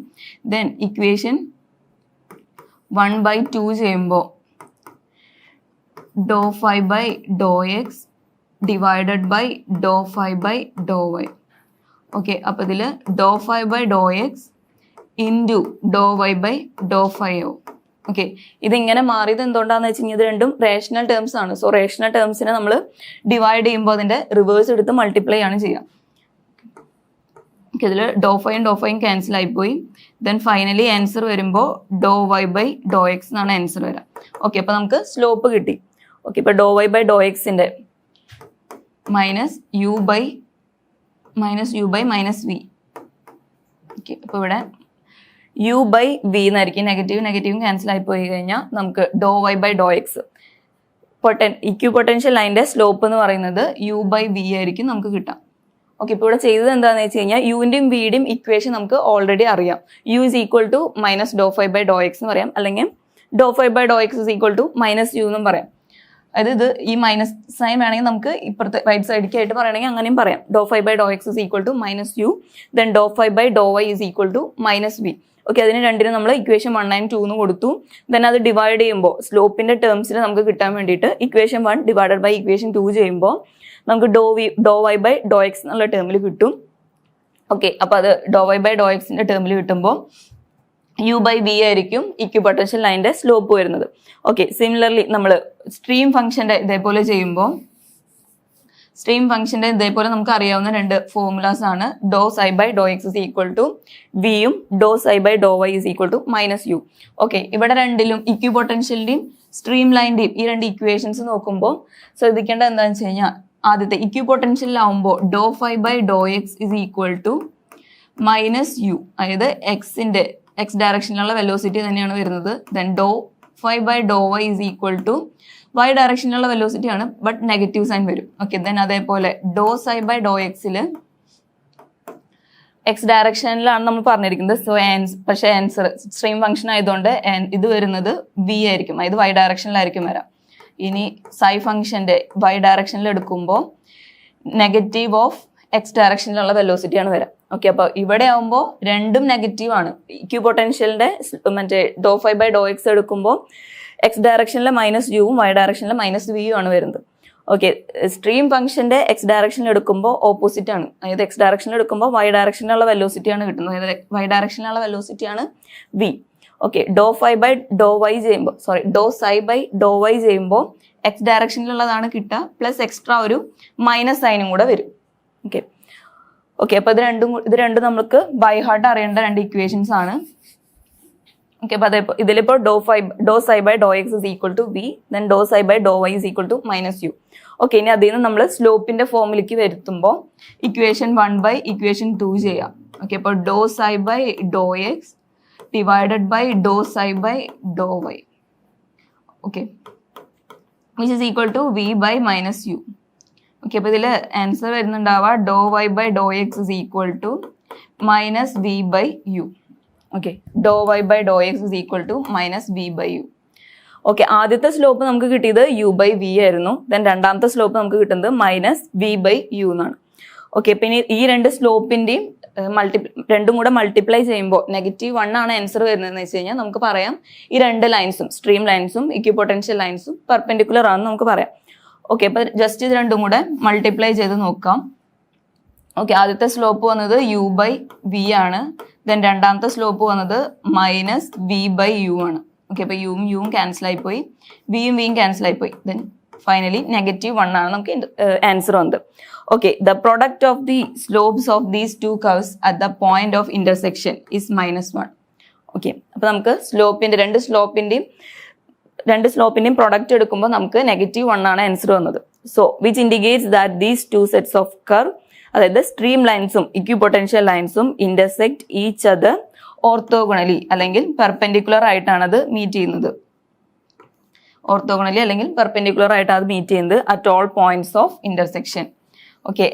ദെൻ ഇക്വേഷൻ 1/2 ചെയ്യുമ്പോൾ dou phi by dou x divided by dou phi by dou y. Okay, അപ്പോൾ ഇതിൽ dou phi by dou x into dou y by dou phi ആവും. ഓക്കെ, ഇതിങ്ങനെ മാറിയത് എന്തുകൊണ്ടാണെന്ന് വെച്ച് കഴിഞ്ഞാൽ ഇത് രണ്ടും റേഷണൽ ടേംസ് ആണ്. സോ റേഷണൽ ടേംസിനെ നമ്മൾ ഡിവൈഡ് ചെയ്യുമ്പോൾ അതിൻ്റെ റിവേഴ്സ് എടുത്ത് മൾട്ടിപ്ലൈ ആണ് ചെയ്യുക. ഓക്കെ, ഇതിൽ dou phi ഉം dou phi ഉം ക്യാൻസൽ ആയിപ്പോയി. ദെൻ ഫൈനലി ആൻസർ വരുമ്പോൾ dou y by dou x എന്നാണ് ആൻസർ വരിക. ഓക്കെ, അപ്പോൾ നമുക്ക് സ്ലോപ്പ് കിട്ടി. ഓക്കെ, ഇപ്പോൾ dou y by dou xൻ്റെ minus u by minus v. Okay, അപ്പോൾ ഇവിടെ u by v എന്നായിരിക്കും. നെഗറ്റീവും ക്യാൻസൽ ആയി പോയി കഴിഞ്ഞാൽ നമുക്ക് dou y by dou x equipotential ലൈൻ്റെ സ്ലോപ്പ് എന്ന് പറയുന്നത് u by v ആയിരിക്കും നമുക്ക് കിട്ടാം. ഓക്കെ, ഇപ്പോൾ ഇവിടെ ചെയ്തത് എന്താണെന്ന് വെച്ച് കഴിഞ്ഞാൽ യുവിൻ്റെയും വിയുടെയും ഇക്വേഷൻ നമുക്ക് ഓൾറെഡി അറിയാം. u is equal to minus dou phi by dou x എന്ന് പറയാം, അല്ലെങ്കിൽ dou phi by dou x is equal to minus u എന്നും പറയാം. അതായത് ഇത് ഈ മൈനസ് സൈൻ വേണമെങ്കിൽ നമുക്ക് ഇപ്പുറത്തെ റൈറ്റ് സൈഡിലേക്ക് ആയിട്ട് പറയണമെങ്കിൽ അങ്ങനെയും പറയാം. dou phi by dou x is equal to minus u, then dou phi by dou y is equal to minus v. Okay, അതിന് രണ്ടിനും നമ്മൾ ഇക്വേഷൻ 1 and 2 എന്ന് കൊടുത്തു. ദെൻ അത് ഡിവൈഡ് ചെയ്യുമ്പോൾ സ്ലോപ്പിന്റെ ടേംസിൽ നമുക്ക് കിട്ടാൻ വേണ്ടിയിട്ട് ഇക്വേഷൻ 1 ഡിവൈഡഡ് ബൈ ഇക്വേഷൻ 2 ചെയ്യുമ്പോൾ നമുക്ക് dou y by dou x എന്നുള്ള ടേമിൽ കിട്ടും. ഓക്കെ, അപ്പോൾ അത് dou y by dou xന്റെ ടേമിൽ കിട്ടുമ്പോൾ u by v ആയിരിക്കും ഇക്വിപൊട്ടൻഷ്യൽ ലൈൻ്റെ സ്ലോപ്പ് വരുന്നത്. ഓക്കെ, സിമിലർലി നമ്മൾ സ്ട്രീം ഫംഗ്ഷൻ്റെ ഇതേപോലെ ചെയ്യുമ്പോൾ നമുക്ക് അറിയാവുന്ന രണ്ട് ഫോർമുലാസ് ആണ്. dou psi by dou x is equal to v യും dou psi by dou y is equal to minus u. Okay, ഇവിടെ രണ്ടിലും ഇക്വിപൊട്ടൻഷ്യലിന്റെയും സ്ട്രീം ലൈൻ്റെയും ഈ രണ്ട് ഇക്വേഷൻസ് നോക്കുമ്പോൾ ശ്രദ്ധിക്കേണ്ടത് എന്താണെന്ന് വെച്ച് കഴിഞ്ഞാൽ ആദ്യത്തെ ഇക്വിപൊട്ടൻഷ്യലിലാവുമ്പോൾ dou phi by dou x is equal to minus u, അതായത് x ഡയറക്ഷനിലുള്ള വെലോസിറ്റി തന്നെയാണ് വരുന്നത്. Then dou phi by dou y is equal to y ഡയറക്ഷനിലുള്ള വെലോസിറ്റി ആണ്, ബട്ട് നെഗറ്റീവ് സൈൻ വരും. ഓക്കെ, ദെൻ അതേപോലെ dou psi by dou xൽ x ഡയറക്ഷനിലാണ് നമ്മൾ പറഞ്ഞിരിക്കുന്നത്. സോ പക്ഷേ ആൻസർ സ്ട്രീം ഫംഗ്ഷൻ ആയതുകൊണ്ട് ഇത് വരുന്നത് v ആയിരിക്കും, അതായത് y ഡയറക്ഷനിലായിരിക്കും വരാം. ഇനി സൈ ഫംഗ്ഷൻ്റെ y ഡയറക്ഷനിൽ എടുക്കുമ്പോൾ നെഗറ്റീവ് ഓഫ് എക്സ് ഡയറക്ഷനിലുള്ള വെലോസിറ്റിയാണ് വരാം. ഓക്കെ, അപ്പോൾ ഇവിടെ ആവുമ്പോൾ രണ്ടും നെഗറ്റീവ് ആണ്. ഇക്വിപൊട്ടൻഷ്യലിന്റെ മറ്റേ dou phi by dou x എടുക്കുമ്പോൾ എക്സ് ഡയറക്ഷനിലെ മൈനസ് യുവും y ഡയറക്ഷനിലെ മൈനസ് വിയും ആണ് വരുന്നത്. ഓക്കെ, സ്ട്രീം ഫംഗ്ഷന്റെ എക്സ് ഡയറക്ഷനിൽ എടുക്കുമ്പോൾ ഓപ്പോസിറ്റ് ആണ്, അതായത് എക്സ് ഡയറക്ഷനിൽ എടുക്കുമ്പോൾ y ഡയറക്ഷനിലുള്ള വെലോസിറ്റിയാണ് കിട്ടുന്നത്, അതായത് y ഡയറക്ഷനിലുള്ള വെലോസിറ്റിയാണ് v. Okay, dou psi by dou y ചെയ്യുമ്പോൾ എക്സ് ഡയറക്ഷനിലുള്ളതാണ് കിട്ടുക, പ്ലസ് എക്സ്ട്രാ ഒരു മൈനസ് സൈനും കൂടെ വരും. ഓക്കെ, അപ്പോൾ ഇത് രണ്ടും നമുക്ക് ബൈ ഹാർട്ട് അറിയേണ്ട രണ്ട് ഇക്വേഷൻസ് ആണ്. ഓക്കെ, അപ്പോൾ അതേപോലെ ഇതിലിപ്പോൾ dou psi by dou x is equal to v, then dou psi by dou y is equal to minus u. Okay, ഇനി അതിൽ നിന്ന് നമ്മൾ സ്ലോപ്പിന്റെ ഫോമിലേക്ക് വരുത്തുമ്പോൾ ഇക്വേഷൻ 1 by ഇക്വേഷൻ 2 ചെയ്യാം. ഓക്കെ, അപ്പോൾ dou psi by dou x divided by dou psi by dou y. Okay, which is equal to v by minus u. Okay, അപ്പോൾ ഇതിൽ ആൻസർ വരുന്നുണ്ടാവുക dou y by dou x is equal to minus v by u. Okay, dou y by dou x is equal to minus v by u. Okay, ആദ്യത്തെ slope നമുക്ക് കിട്ടിയത് u by v ആയിരുന്നു. Then രണ്ടാമത്തെ slope നമുക്ക് കിട്ടുന്നത് minus v by u എന്നാണ്. Okay, പിന്നെ ഈ രണ്ട് സ്ലോപ്പിൻ്റെയും രണ്ടും കൂടെ മൾട്ടിപ്ലൈ ചെയ്യുമ്പോൾ -1 ആണ് ആൻസർ വരുന്നതെന്ന് വെച്ച് കഴിഞ്ഞാൽ നമുക്ക് പറയാം ഈ രണ്ട് ലൈൻസും സ്ട്രീം ലൈൻസും ഇക്വിപൊട്ടൻഷ്യൽ ലൈൻസും പെർപെൻഡിക്കുലർ ആണെന്ന് നമുക്ക് പറയാം. ഓക്കെ, അപ്പോൾ ജസ്റ്റ് ഇത് രണ്ടും കൂടെ മൾട്ടിപ്ലൈ ചെയ്ത് നോക്കാം. ഓക്കെ, ആദ്യത്തെ സ്ലോപ്പ് വന്നത് u by v ആണ്. ദെൻ രണ്ടാമത്തെ സ്ലോപ്പ് വന്നത് മൈനസ് v by u ആണ്. ഓക്കെ, അപ്പോൾ യും ക്യാൻസൽ ആയിപ്പോയി, വിയും ക്യാൻസൽ ആയിപ്പോയി. ദെൻ ഫൈനലി -1 ആണ് നമുക്ക് ആൻസർ വന്നത്. Okay, the product of the slopes of these two curves at the point of intersection is -1. Okay, അപ്പോൾ നമുക്ക് രണ്ട് സ്ലോപ്പിന്റെയും പ്രൊഡക്റ്റ് എടുക്കുമ്പോൾ നമുക്ക് -1 ആണ് ആൻസർ വന്നത്. So which indicates that these two sets of curve അതായത് സ്ട്രീം ലൈൻസും ഇക്വിപൊട്ടൻഷ്യൽ ലൈൻസും ഇന്റർസെക്ട് ഈച്ച് അതർ ഓർത്തോഗണലി അല്ലെങ്കിൽ പെർപെൻഡിക്കുലർ ആയിട്ടാണ് അത് മീറ്റ് ചെയ്യുന്നത്. ഓർത്തോഗണലി അല്ലെങ്കിൽ പെർപെൻഡിക്കുലർ ആയിട്ടാണ് അത് മീറ്റ് ചെയ്യുന്നത് at all points of intersection. Okay,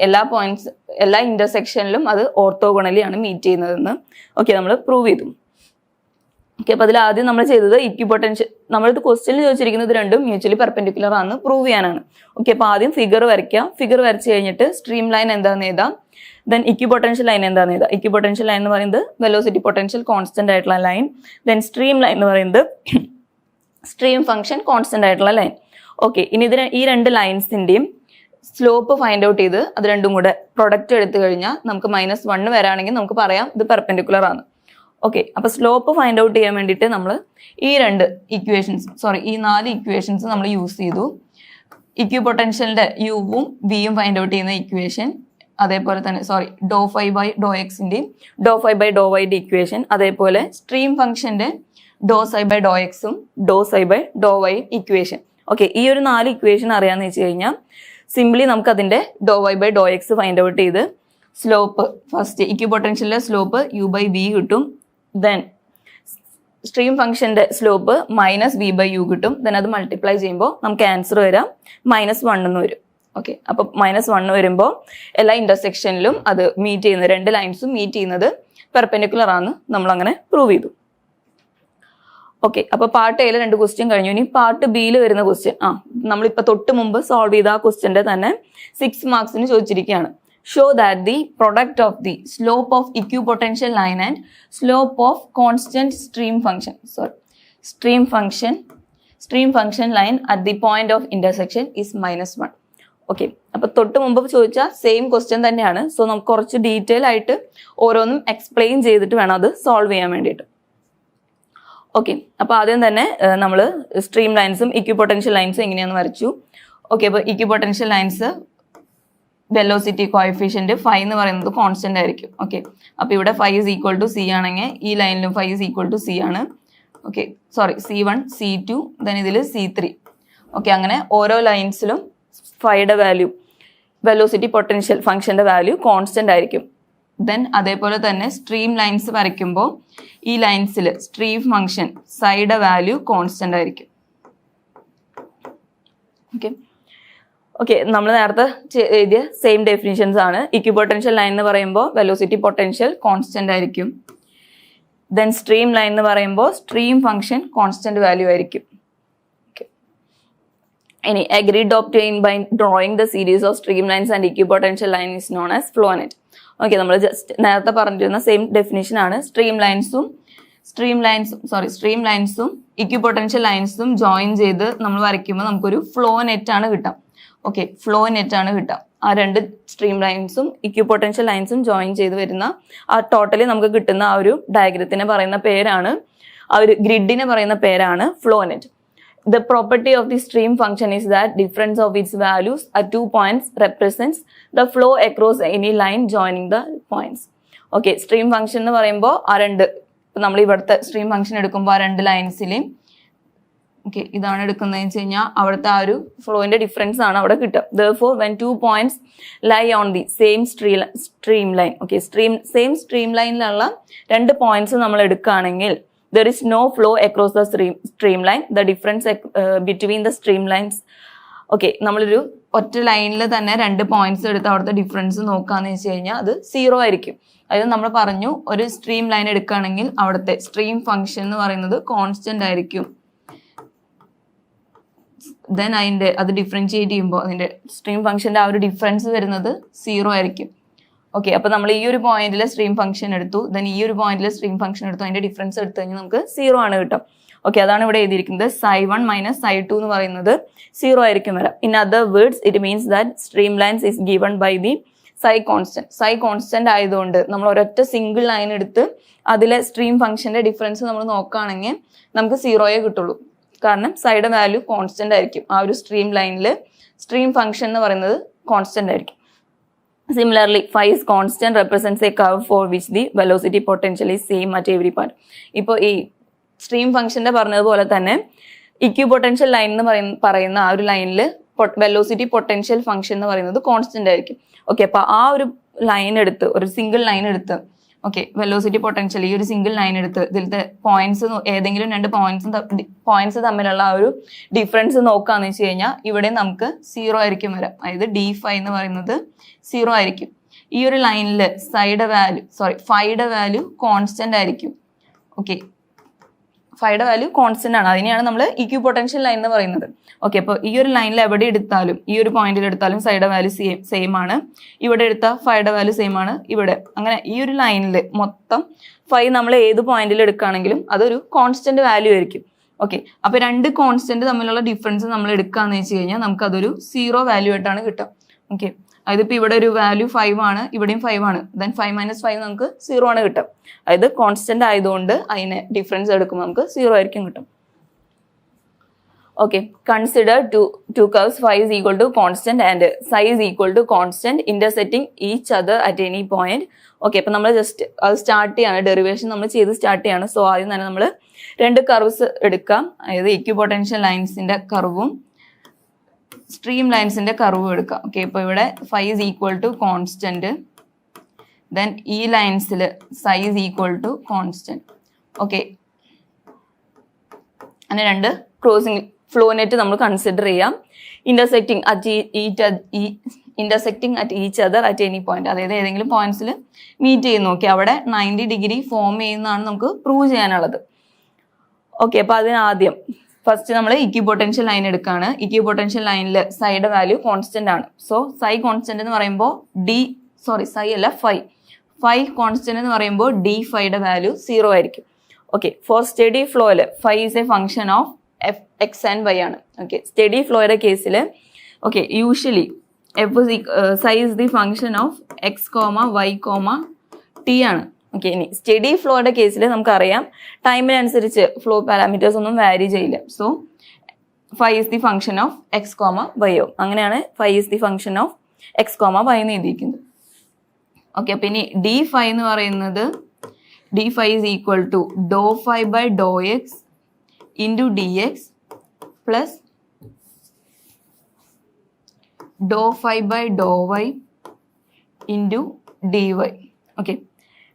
എല്ലാ ഇന്റർസെക്ഷനിലും അത് ഓർത്തോഗണലി ആണ് മീറ്റ് ചെയ്യുന്നതെന്ന് നമ്മൾ പ്രൂവ് ചെയ്തു. ഓക്കെ, അപ്പൊ അതിൽ ആദ്യം നമ്മൾ ചെയ്തത് ഇക്വിപൊട്ടൻഷ്യൽ, നമ്മളിത് ക്വസ്റ്റ്യനിൽ ചോദിച്ചിരിക്കുന്നത് രണ്ടും മ്യൂച്വലി പെർപെൻഡിക്കുലർ ആണെന്ന് പ്രൂവ് ചെയ്യാനാണ്. ഓക്കെ, അപ്പൊ ആദ്യം ഫിഗർ വരയ്ക്കുക. ഫിഗർ വരച്ച് കഴിഞ്ഞിട്ട് സ്ട്രീം ലൈൻ എന്താണെന്ന് എഴുതാം, ദെൻ ഇക്വിപൊട്ടൻഷ്യൽ ലൈൻ എന്താണെന്ന് എഴുതാം. ഇക്വിപൊട്ടൻഷ്യൽ ലൈൻ എന്ന് പറയുന്നത് വെലോസിറ്റി പൊട്ടൻഷ്യൽ കോൺസ്റ്റന്റ് ആയിട്ടുള്ള ലൈൻ. ദെൻ സ്ട്രീം ലൈൻ എന്ന് പറയുന്നത് സ്ട്രീം ഫംഗ്ഷൻ കോൺസ്റ്റന്റ് ആയിട്ടുള്ള ലൈൻ. ഓക്കെ, ഇനി ഈ രണ്ട് ലൈൻസിന്റെയും സ്ലോപ്പ് ഫൈൻഡ് ഔട്ട് ചെയ്ത് അത് രണ്ടും കൂടെ പ്രൊഡക്റ്റ് എടുത്തു കഴിഞ്ഞാൽ നമുക്ക് -1 വരാണെങ്കിൽ നമുക്ക് പറയാം ഇത് പെർപെൻഡിക്കുലർ ആണ്. ഓക്കെ, അപ്പൊ സ്ലോപ്പ് ഫൈൻഡ് ഔട്ട് ചെയ്യാൻ വേണ്ടിയിട്ട് നമ്മൾ ഈ 4 ഇക്വേഷൻസ് നമ്മൾ യൂസ് ചെയ്തു. ഇക്വിപൊട്ടൻഷ്യലിന്റെ യുവും വിയും ഫൈൻഡ് ഔട്ട് ചെയ്യുന്ന ഇക്വേഷൻ, അതേപോലെ തന്നെ ∂φ/∂xന്റെയും ∂φ/∂yന്റെ ഇക്വേഷൻ, അതേപോലെ സ്ട്രീം ഫംഗ്ഷന്റെ ∂ψ/∂xും ∂ψ/∂y ഇക്വേഷൻ. ഓക്കെ, ഈ ഒരു 4 ഇക്വേഷൻ അറിയാന്ന് വെച്ച് കഴിഞ്ഞാൽ സിംപ്ലി നമുക്ക് അതിന്റെ ∂y/∂x ഫൈൻഡ് ഔട്ട് ചെയ്ത് സ്ലോപ്പ്, ഫസ്റ്റ് ഇക്വിപൊട്ടൻഷ്യലിന്റെ സ്ലോപ്പ് u/v കിട്ടും. ദെൻ സ്ട്രീം ഫംഗ്ഷന്റെ സ്ലോപ്പ് -v/u കിട്ടും. ദെൻ അത് മൾട്ടിപ്ലൈ ചെയ്യുമ്പോൾ നമുക്ക് ആൻസർ വരാം -1 എന്ന് വരും. ഓക്കെ, അപ്പൊ -1 വരുമ്പോൾ എല്ലാ ഇന്റർസെക്ഷനിലും അത് മീറ്റ് ചെയ്യുന്നത്, രണ്ട് ലൈൻസും മീറ്റ് ചെയ്യുന്നത് പെർപെൻഡിക്കുലർ ആണ് നമ്മൾ അങ്ങനെ പ്രൂവ് ചെയ്തു. ഓക്കെ, അപ്പൊ പാർട്ട് എയിലെ 2 ക്വസ്റ്റ്യൻ കഴിഞ്ഞു. ഇനി പാർട്ട് ബിയിൽ വരുന്ന ക്വസ്റ്റ്യൻ, നമ്മളിപ്പോ തൊട്ട് മുമ്പ് സോൾവ് ചെയ്ത ആ ക്വസ്റ്റ്യന്റെ തന്നെ 6 മാർക്സിന് ചോദിച്ചിരിക്കുകയാണ്. Show that the product of the slope of equipotential line and slope of constant stream function line at the point of intersection is -1. Okay, അപ്പൊ തൊട്ട് മുമ്പ് ചോദിച്ച സെയിം ക്വസ്റ്റ്യൻ തന്നെയാണ്. സോ നമുക്ക് കുറച്ച് ഡീറ്റെയിൽ ആയിട്ട് ഓരോന്നും എക്സ്പ്ലെയിൻ ചെയ്തിട്ട് വേണം അത് സോൾവ് ചെയ്യാൻ വേണ്ടിയിട്ട്. ഓക്കെ, അപ്പൊ ആദ്യം തന്നെ നമ്മൾ സ്ട്രീം ലൈൻസും ഇക്വിപൊട്ടൻഷ്യൽ ലൈൻസും എങ്ങനെയാണെന്ന് വരച്ചു. ഓക്കെ, അപ്പൊ ഇക്വിപൊട്ടൻഷ്യൽ ലൈൻസ് വെലോസിറ്റി കോഎഫിഷ്യന്റ് φ എന്ന് പറയുന്നത് കോൺസ്റ്റന്റ് ആയിരിക്കും. ഓക്കെ, അപ്പൊ ഇവിടെ φ = c ആണെങ്കിൽ ഈ ലൈനിലും φ = c ആണ്. ഓക്കെ, c1 c2 ദെൻ ഇതിൽ c3. ഓക്കെ, അങ്ങനെ ഓരോ ലൈൻസിലും ഫൈയുടെ വാല്യൂ, വെലോസിറ്റി പൊട്ടൻഷ്യൽ ഫംഗ്ഷന്റെ വാല്യൂ കോൺസ്റ്റന്റ് ആയിരിക്കും. ദെൻ അതേപോലെ തന്നെ സ്ട്രീം ലൈൻസ് വരയ്ക്കുമ്പോൾ ഈ ലൈൻസിൽ സ്ട്രീം ഫംഗ്ഷൻ സൈയുടെ വാല്യൂ കോൺസ്റ്റന്റ് ആയിരിക്കും. ഓക്കെ, നമ്മൾ നേരത്തെ എഴുതിയ സെയിം ഡെഫിനിഷൻസ് ആണ്. ഇക്വിപൊട്ടൻഷ്യൽ ലൈൻ എന്ന് പറയുമ്പോൾ വെലോസിറ്റി പൊട്ടൻഷ്യൽ കോൺസ്റ്റന്റ് ആയിരിക്കും. ദെൻ സ്ട്രീം ലൈൻ എന്ന് പറയുമ്പോൾ സ്ട്രീം ഫംഗ്ഷൻ കോൺസ്റ്റന്റ് വാല്യൂ ആയിരിക്കും. ഇനി agreed obtained by drawing the series of streamlines and equipotential line is known as flow net. Okay, നമ്മൾ just നേരത്തെ പറഞ്ഞിരുന്ന സെയിം ഡെഫിനിഷൻ ആണ്. സ്ട്രീം ലൈൻസും ഇക്വിപൊട്ടൻഷ്യൽ ലൈൻസും ജോയിൻ ചെയ്ത് നമ്മൾ വരയ്ക്കുമ്പോൾ നമുക്കൊരു ഫ്ലോ നെറ്റ് ആണ് കിട്ടാം. ഓക്കെ, ഫ്ലോ നെറ്റ് ആണ് കിട്ടാം. ആ രണ്ട് സ്ട്രീം ലൈൻസും ഇക്വിപൊട്ടൻഷ്യൽ ലൈൻസും ജോയിൻ ചെയ്ത് വരുന്ന ആ ടോട്ടലി നമുക്ക് കിട്ടുന്ന ആ ഒരു ഡയഗ്രത്തിനെ പറയുന്ന പേരാണ്, ആ ഒരു ഗ്രിഡിനെ പറയുന്ന പേരാണ് flow net. The property of the stream function is that difference of its values at 2 points represents the flow across any line joining the points. Okay, stream function എന്ന് പറയുമ്പോൾ ആ രണ്ട്, നമ്മൾ ഇവിടുത്തെ സ്ട്രീം ഫംഗ്ഷൻ എടുക്കുമ്പോൾ ആ രണ്ട് ലൈൻസിലെയും ഓക്കെ ഇതാണ് എടുക്കുന്നതെന്ന് വെച്ച് കഴിഞ്ഞാൽ അവിടുത്തെ ആ ഒരു ഫ്ലോയിന്റെ ഡിഫറൻസ് ആണ് അവിടെ കിട്ടുക. Therefore, when 2 points lie on the same stream line, okay, same stream ലൈനിലുള്ള രണ്ട് പോയിന്റ്സ് നമ്മൾ എടുക്കുകയാണെങ്കിൽ there is no flow across the streamline. The difference between the streamlines, okay, നമ്മളൊരു ഒറ്റ ലൈനിൽ തന്നെ രണ്ട് പോയിന്റ്സ് എടുത്ത് അവിടുത്തെ ഡിഫറൻസ് നോക്കാന്ന് വെച്ച് കഴിഞ്ഞാൽ അത് 0 ആയിരിക്കും. അതായത് നമ്മൾ പറഞ്ഞു ഒരു സ്ട്രീം ലൈൻ എടുക്കുകയാണെങ്കിൽ അവിടുത്തെ സ്ട്രീം ഫംഗ്ഷൻ എന്ന് പറയുന്നത് കോൺസ്റ്റന്റ് ആയിരിക്കും. ദെൻ അത് ഡിഫറൻഷിയേറ്റ് ചെയ്യുമ്പോൾ അതിന്റെ സ്ട്രീം ഫംഗ്ഷന്റെ ആ ഒരു ഡിഫറൻസ് വരുന്നത് 0 ആയിരിക്കും. ഓക്കെ, അപ്പൊ നമ്മൾ ഈ ഒരു പോയിന്റിലെ സ്ട്രീം ഫംഗ്ഷൻ എടുത്തു, ദെൻ ഈ ഒരു പോയിന്റിലെ സ്ട്രീം ഫംഗ്ഷൻ എടുത്തു, അതിന്റെ ഡിഫറൻസ് എടുത്തു കഴിഞ്ഞാൽ നമുക്ക് 0 ആണ് കിട്ടും. ഓക്കെ, അതാണ് ഇവിടെ എഴുതിയിരിക്കുന്നത്. ψ1 - ψ2 എന്ന് പറയുന്നത് 0 ആയിരിക്കും വരാം. In other words it means that stream lines is given by the ψ constant. ψ constant ആയതുകൊണ്ട് നമ്മൾ ഒരൊറ്റ സിംഗിൾ ലൈൻ എടുത്ത് അതിലെ സ്ട്രീം ഫംഗ്ഷന്റെ ഡിഫറൻസ് നമ്മൾ നോക്കുകയാണെങ്കിൽ നമുക്ക് 0 കിട്ടുള്ളൂ. കാരണം സൈഡ് വാല്യൂ കോൺസ്റ്റന്റ് ആയിരിക്കും. ആ ഒരു സ്ട്രീം ലൈനിൽ സ്ട്രീം ഫംഗ്ഷൻ എന്ന് പറയുന്നത് കോൺസ്റ്റന്റ് ആയിരിക്കും. Similarly, phi is constant represents a curve for which the velocity potential is same at every part. ഇപ്പോൾ ഈ സ്ട്രീം ഫംഗ്ഷന്റെ പറഞ്ഞതുപോലെ തന്നെ ഇക്വിപൊട്ടൻഷ്യൽ ലൈൻ എന്ന് പറയുന്ന ആ ഒരു ലൈനിൽ വെലോസിറ്റി പൊട്ടൻഷ്യൽ ഫംഗ്ഷൻ എന്ന് പറയുന്നത് കോൺസ്റ്റന്റ് ആയിരിക്കും. ഓക്കെ, അപ്പൊ ആ ഒരു ലൈൻ എടുത്ത്, ഒരു സിംഗിൾ ലൈൻ എടുത്ത്, ഓക്കെ, വെലോസിറ്റി പൊട്ടൻഷ്യൽ ഈ ഒരു സിംഗിൾ ലൈൻ എടുത്ത് ഇതിലത്തെ പോയിന്റ്സ്, ഏതെങ്കിലും രണ്ട് പോയിന്റ്സ് തമ്മിലുള്ള ആ ഒരു ഡിഫറൻസ് നോക്കാന്ന് വെച്ച് കഴിഞ്ഞാൽ ഇവിടെ നമുക്ക് 0 ആയിരിക്കും വരാം. അതായത് d5 എന്ന് പറയുന്നത് 0 ആയിരിക്കും. ഈ ഒരു ലൈനിൽ ഫൈയുടെ വാല്യൂ കോൺസ്റ്റന്റ് ആയിരിക്കും. ഓക്കെ, ഫൈയുടെ വാല്യൂ കോൺസ്റ്റന്റ് ആണ്. അതിനെയാണ് നമ്മൾ ഇക്വിപൊട്ടൻഷ്യൽ ലൈൻ എന്ന് പറയുന്നത്. ഓക്കെ, അപ്പോൾ ഈ ഒരു ലൈനിൽ എവിടെ എടുത്താലും, ഈ ഒരു പോയിന്റിൽ എടുത്താലും സൈഡ് വാല്യൂ സെയിം ആണ്. ഇവിടെ എടുത്ത ഫൈയുടെ വാല്യൂ സെയിം ആണ് ഇവിടെ. അങ്ങനെ ഈ ഒരു ലൈനിൽ മൊത്തം ഫൈ നമ്മൾ ഏത് പോയിന്റിൽ എടുക്കുകയാണെങ്കിലും അതൊരു കോൺസ്റ്റന്റ് വാല്യൂ ആയിരിക്കും. ഓക്കെ, അപ്പൊ രണ്ട് കോൺസ്റ്റന്റ് തമ്മിലുള്ള ഡിഫറൻസ് നമ്മൾ എടുക്കുകയെന്ന് വെച്ച് കഴിഞ്ഞാൽ നമുക്ക് അതൊരു 0 വാല്യൂ ആയിട്ടാണ് കിട്ടുക. ഓക്കെ, അതായത് ഇപ്പൊ ഇവിടെ ഒരു വാല്യൂ 5 ആണ്, ഇവിടെയും 5 ആണ്. ദെൻ 5 - 5 നമുക്ക് 0 ആണ് കിട്ടുക. അതായത് കോൺസ്റ്റന്റ് ആയതുകൊണ്ട് അതിനെ ഡിഫറൻസ് എടുക്കുമ്പോൾ നമുക്ക് 0 ആയിരിക്കും കിട്ടും. Okay, consider two curves phi is equal to constant and psi is equal to constant intersecting each other at any point. Okay, അപ്പോൾ നമ്മൾ ജസ്റ്റ് അത് സ്റ്റാർട്ട് ചെയ്യാണ്, ഡെറിവേഷൻ നമ്മൾ ചെയ്ത് സ്റ്റാർട്ട് ചെയ്യാണ്. സോ ആദ്യം തന്നെ നമ്മൾ രണ്ട് കർവ്സ് എടുക്കാം. അതായത് ഇക്വിപൊട്ടൻഷ്യൽ ലൈൻസിന്റെ കർവും സ്ട്രീം ലൈൻസിന്റെ കർവും എടുക്കാം. ഓക്കെ, ഇപ്പോൾ ഇവിടെ phi is equal to constant, then ഈ ലൈൻസിൽ psi is equal to constant. Okay, അങ്ങനെ രണ്ട് ക്രോസിംഗ് ഫ്ലോ നെറ്റ് നമ്മൾ കൺസിഡർ ചെയ്യാം. Intersecting at each other at any point, അതായത് ഏതെങ്കിലും പോയിന്റ്സിൽ മീറ്റ് ചെയ്യുന്നു. ഓക്കെ, അവിടെ 90 ഡിഗ്രി ഫോം ചെയ്യുന്നതാണ് നമുക്ക് പ്രൂവ് ചെയ്യാനുള്ളത്. ഓക്കെ, അപ്പൊ അതിനാദ്യം ഫസ്റ്റ് നമ്മൾ ഇക്വിപൊട്ടൻഷ്യൽ ലൈൻ എടുക്കുകയാണ്. ഇക്വിപൊട്ടൻഷ്യൽ ലൈനിൽ സൈഡ് വാല്യൂ കോൺസ്റ്റന്റ് ആണ്. സോ സൈ കോൺസ്റ്റന്റ് എന്ന് പറയുമ്പോൾ ഫൈ കോൺസ്റ്റന്റ് എന്ന് പറയുമ്പോൾ d5യുടെ വാല്യൂ 0 ആയിരിക്കും. ഓക്കെ, ഫോർ സ്റ്റഡി ഫ്ലോയിൽ phi is a function of x and y ആണ്. ഓക്കെ, സ്റ്റഡി ഫ്ലോയുടെ കേസിൽ okay usually psi is the function of x comma y comma t ആണ്. ഓക്കെ, ഇനി സ്റ്റഡി ഫ്ലോയുടെ കേസിൽ നമുക്കറിയാം ടൈമിനനുസരിച്ച് ഫ്ലോ പാരാമീറ്റേഴ്സ് ഒന്നും വാരി ചെയ്യില്ല. So phi is the function of x comma y ഓ, അങ്ങനെയാണ് phi is the function of x comma y എന്ന് എഴുതിയിരിക്കുന്നത്. ഓക്കെ, അപ്പൊ ഇനി d5 എന്ന് പറയുന്നത് d5 is equal to dou phi by dou x into dx plus dou phi by dou y into dy. Okay,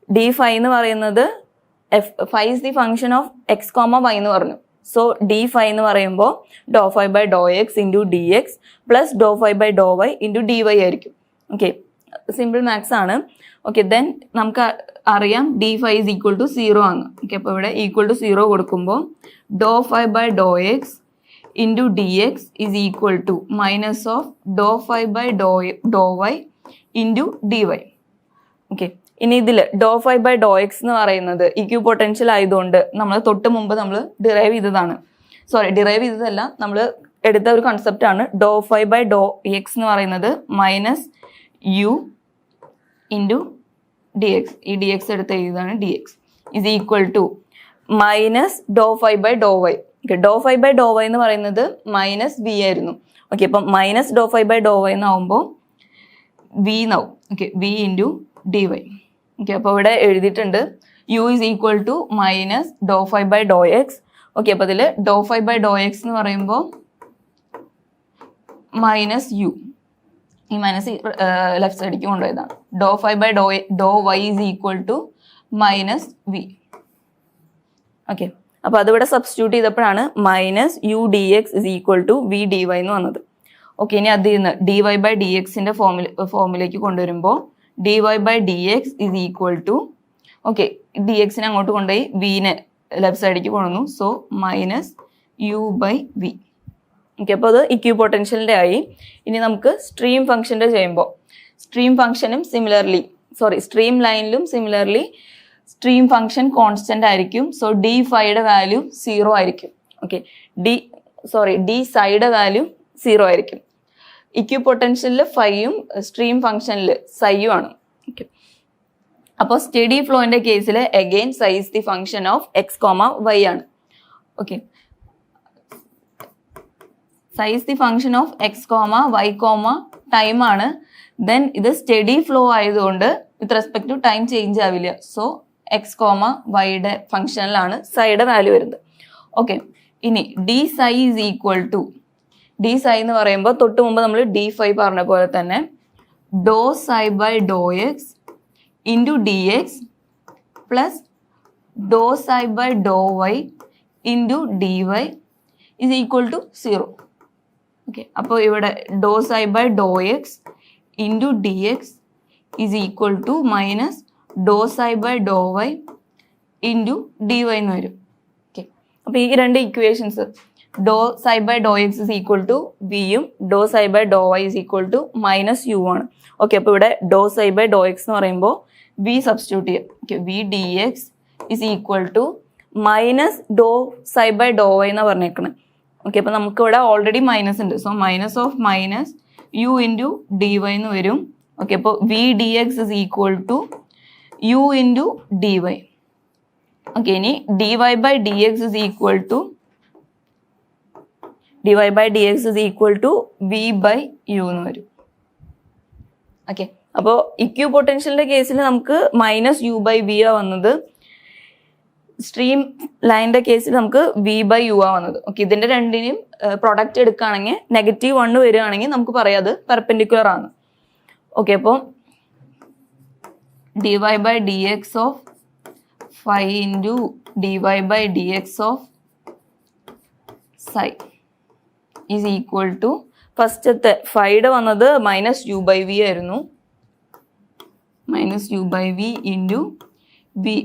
d5 എന്ന് പറയുന്നത് phi is the function of x, y എന്ന് പറഞ്ഞു. സോ d5 എന്ന് പറയുമ്പോൾ dou phi by dou x into dx plus dou phi by dou y into dy ആയിരിക്കും. Okay, simple maths ആണ്. Okay, then നമുക്ക് അറിയാം d5 is equal to 0 ആണ്. Okay, അപ്പോൾ ഇവിടെ ഈക്വൽ ടു 0 കൊടുക്കുമ്പോൾ dou phi by dou x into dx is equal to minus of dou phi by dou y into dy. Okay, ഇനി ഇതിൽ dou phi by dou x എന്ന് പറയുന്നത് equipotential ആയതുകൊണ്ട് നമ്മൾ തൊട്ട് മുമ്പ് നമ്മൾ ഡിറൈവ് ചെയ്തതല്ല, നമ്മൾ എടുത്ത ഒരു കൺസെപ്റ്റ് ആണ്. dou phi by dou x എന്ന് പറയുന്നത് മൈനസ് u ഇൻറ്റു dx, ഈ dx എടുത്ത് എഴുതാണ് dx is equal to minus dou phi by dou y. Okay, dou phi by dou y എന്ന് പറയുന്നത് മൈനസ് v ആയിരുന്നു. ഓക്കെ, അപ്പം minus dou phi by dou y എന്നാവുമ്പോൾ v എന്നാവും. Okay, v into dy. Okay, അപ്പോൾ ഇവിടെ എഴുതിയിട്ടുണ്ട് u is equal to minus dou phi by dou x. Okay, അപ്പോൾ അതിൽ dou phi by dou x എന്ന് പറയുമ്പോൾ മൈനസ് u, ഈ മൈനസ് ലെഫ്റ്റ് സൈഡിലേക്ക് കൊണ്ടുപോയതാണ്. dou phi by dou y is equal to minus v. Okay, അപ്പോൾ അതിവിടെ substitute ചെയ്തപ്പോഴാണ് minus u dx is equal to v dy എന്ന് വന്നത്. ഓക്കെ, ഇനി അതിൽ നിന്ന് dy by dxന്റെ ഫോമിലേക്ക് കൊണ്ടുവരുമ്പോൾ dy by dx is equal to okay dxനെ അങ്ങോട്ട് കൊണ്ടുപോയി vനെ ലെഫ്റ്റ് സൈഡിലേക്ക് കൊണ്ടുവന്നു. So minus u by v. Okay, അപ്പോൾ അത് ഇക്വിപൊട്ടൻഷ്യലിൻ്റെ ആയി. ഇനി നമുക്ക് സ്ട്രീം ഫംഗ്ഷൻ്റെ ചെയ്യുമ്പോൾ സ്ട്രീം ലൈനിലും സിമിലർലി സ്ട്രീം ഫംഗ്ഷൻ കോൺസ്റ്റന്റ് ആയിരിക്കും. സോ d5യുടെ വാല്യൂ 0 ആയിരിക്കും. ഓക്കെ, d സൈയുടെ വാല്യൂ 0 ആയിരിക്കും. ഇക്വിപൊട്ടൻഷ്യലിൽ ഫൈയും സ്ട്രീം ഫംഗ്ഷനിൽ സൈയും ആണ്. ഓക്കെ, അപ്പോൾ സ്റ്റഡി ഫ്ലോന്റെ കേസിൽ again psi is the function of x comma y ആണ്. Okay, psi is the function of x, y, time ആണ്. ദെൻ ഇത് സ്റ്റഡി ഫ്ലോ ആയതുകൊണ്ട് with respect to time change ആവില്ല. സോ എക്സ് വൈയുടെ ഫംഗ്ഷനിലാണ് സൈയുടെ വാല്യൂ വരുന്നത്. ഓക്കെ, ഇനി d psi is equal to d psi എന്ന് പറയുമ്പോൾ തൊട്ട് മുമ്പ് നമ്മൾ ഡി ഫൈ പറഞ്ഞ പോലെ തന്നെ dou psi by Dr x into d x plus dou psi by Dr y into d y is equal to 0. Okay, അപ്പോൾ ഇവിടെ dou psi by Dr x into d x is equal to minus dou psi by Dr y into d y എന്ന് വരും. Okay, അപ്പോൾ ഈ രണ്ട് equations dou psi by Dr x is equal to വിയും dou psi by Dr y is equal to minus u ആണ്. Okay, അപ്പോൾ ഇവിടെ dou psi by Dr x എന്ന് പറയുമ്പോൾ വി സബ്സ്റ്റിറ്റ്യൂട്ട് ചെയ്യാം. Okay, v d x is equal to minus dou psi by Dr y എന്നാണ് പറഞ്ഞേക്കുന്നത്. Okay, അപ്പോൾ നമുക്ക് ഇവിടെ ഓൾറെഡി മൈനസ് ഉണ്ട്. So minus of minus u into d y എന്ന് വരും. ഓക്കെ, അപ്പോൾ v d x is equal to u into d y. Okay, ഇനി d y by d x is equal to dy by dx is equal to v by u എന്ന് വരും. Okay, അപ്പോൾ EQ പൊട്ടൻഷ്യലിന്റെ കേസിൽ നമുക്ക് minus u by V ആ വന്നത്. Stream ലൈനിന്റെ കേസിൽ നമുക്ക് വി ബൈ യു ആ വന്നത്. ഓക്കെ, ഇതിന്റെ രണ്ടിനെയും പ്രൊഡക്റ്റ് എടുക്കുകയാണെങ്കിൽ -1 വരികയാണെങ്കിൽ നമുക്ക് പറയാം അത് പെർപെൻഡിക്കുലർ ആണ്. ഓക്കെ, അപ്പോൾ dy by dx of phi into dy by dx ഓഫ് psi ഈസ് ഈക്വൽ ടു ഫസ്റ്റത്തെ ഫൈയുടെ വന്നത് മൈനസ് യു ബൈ വി ആയിരുന്നു. Minus u by v into v.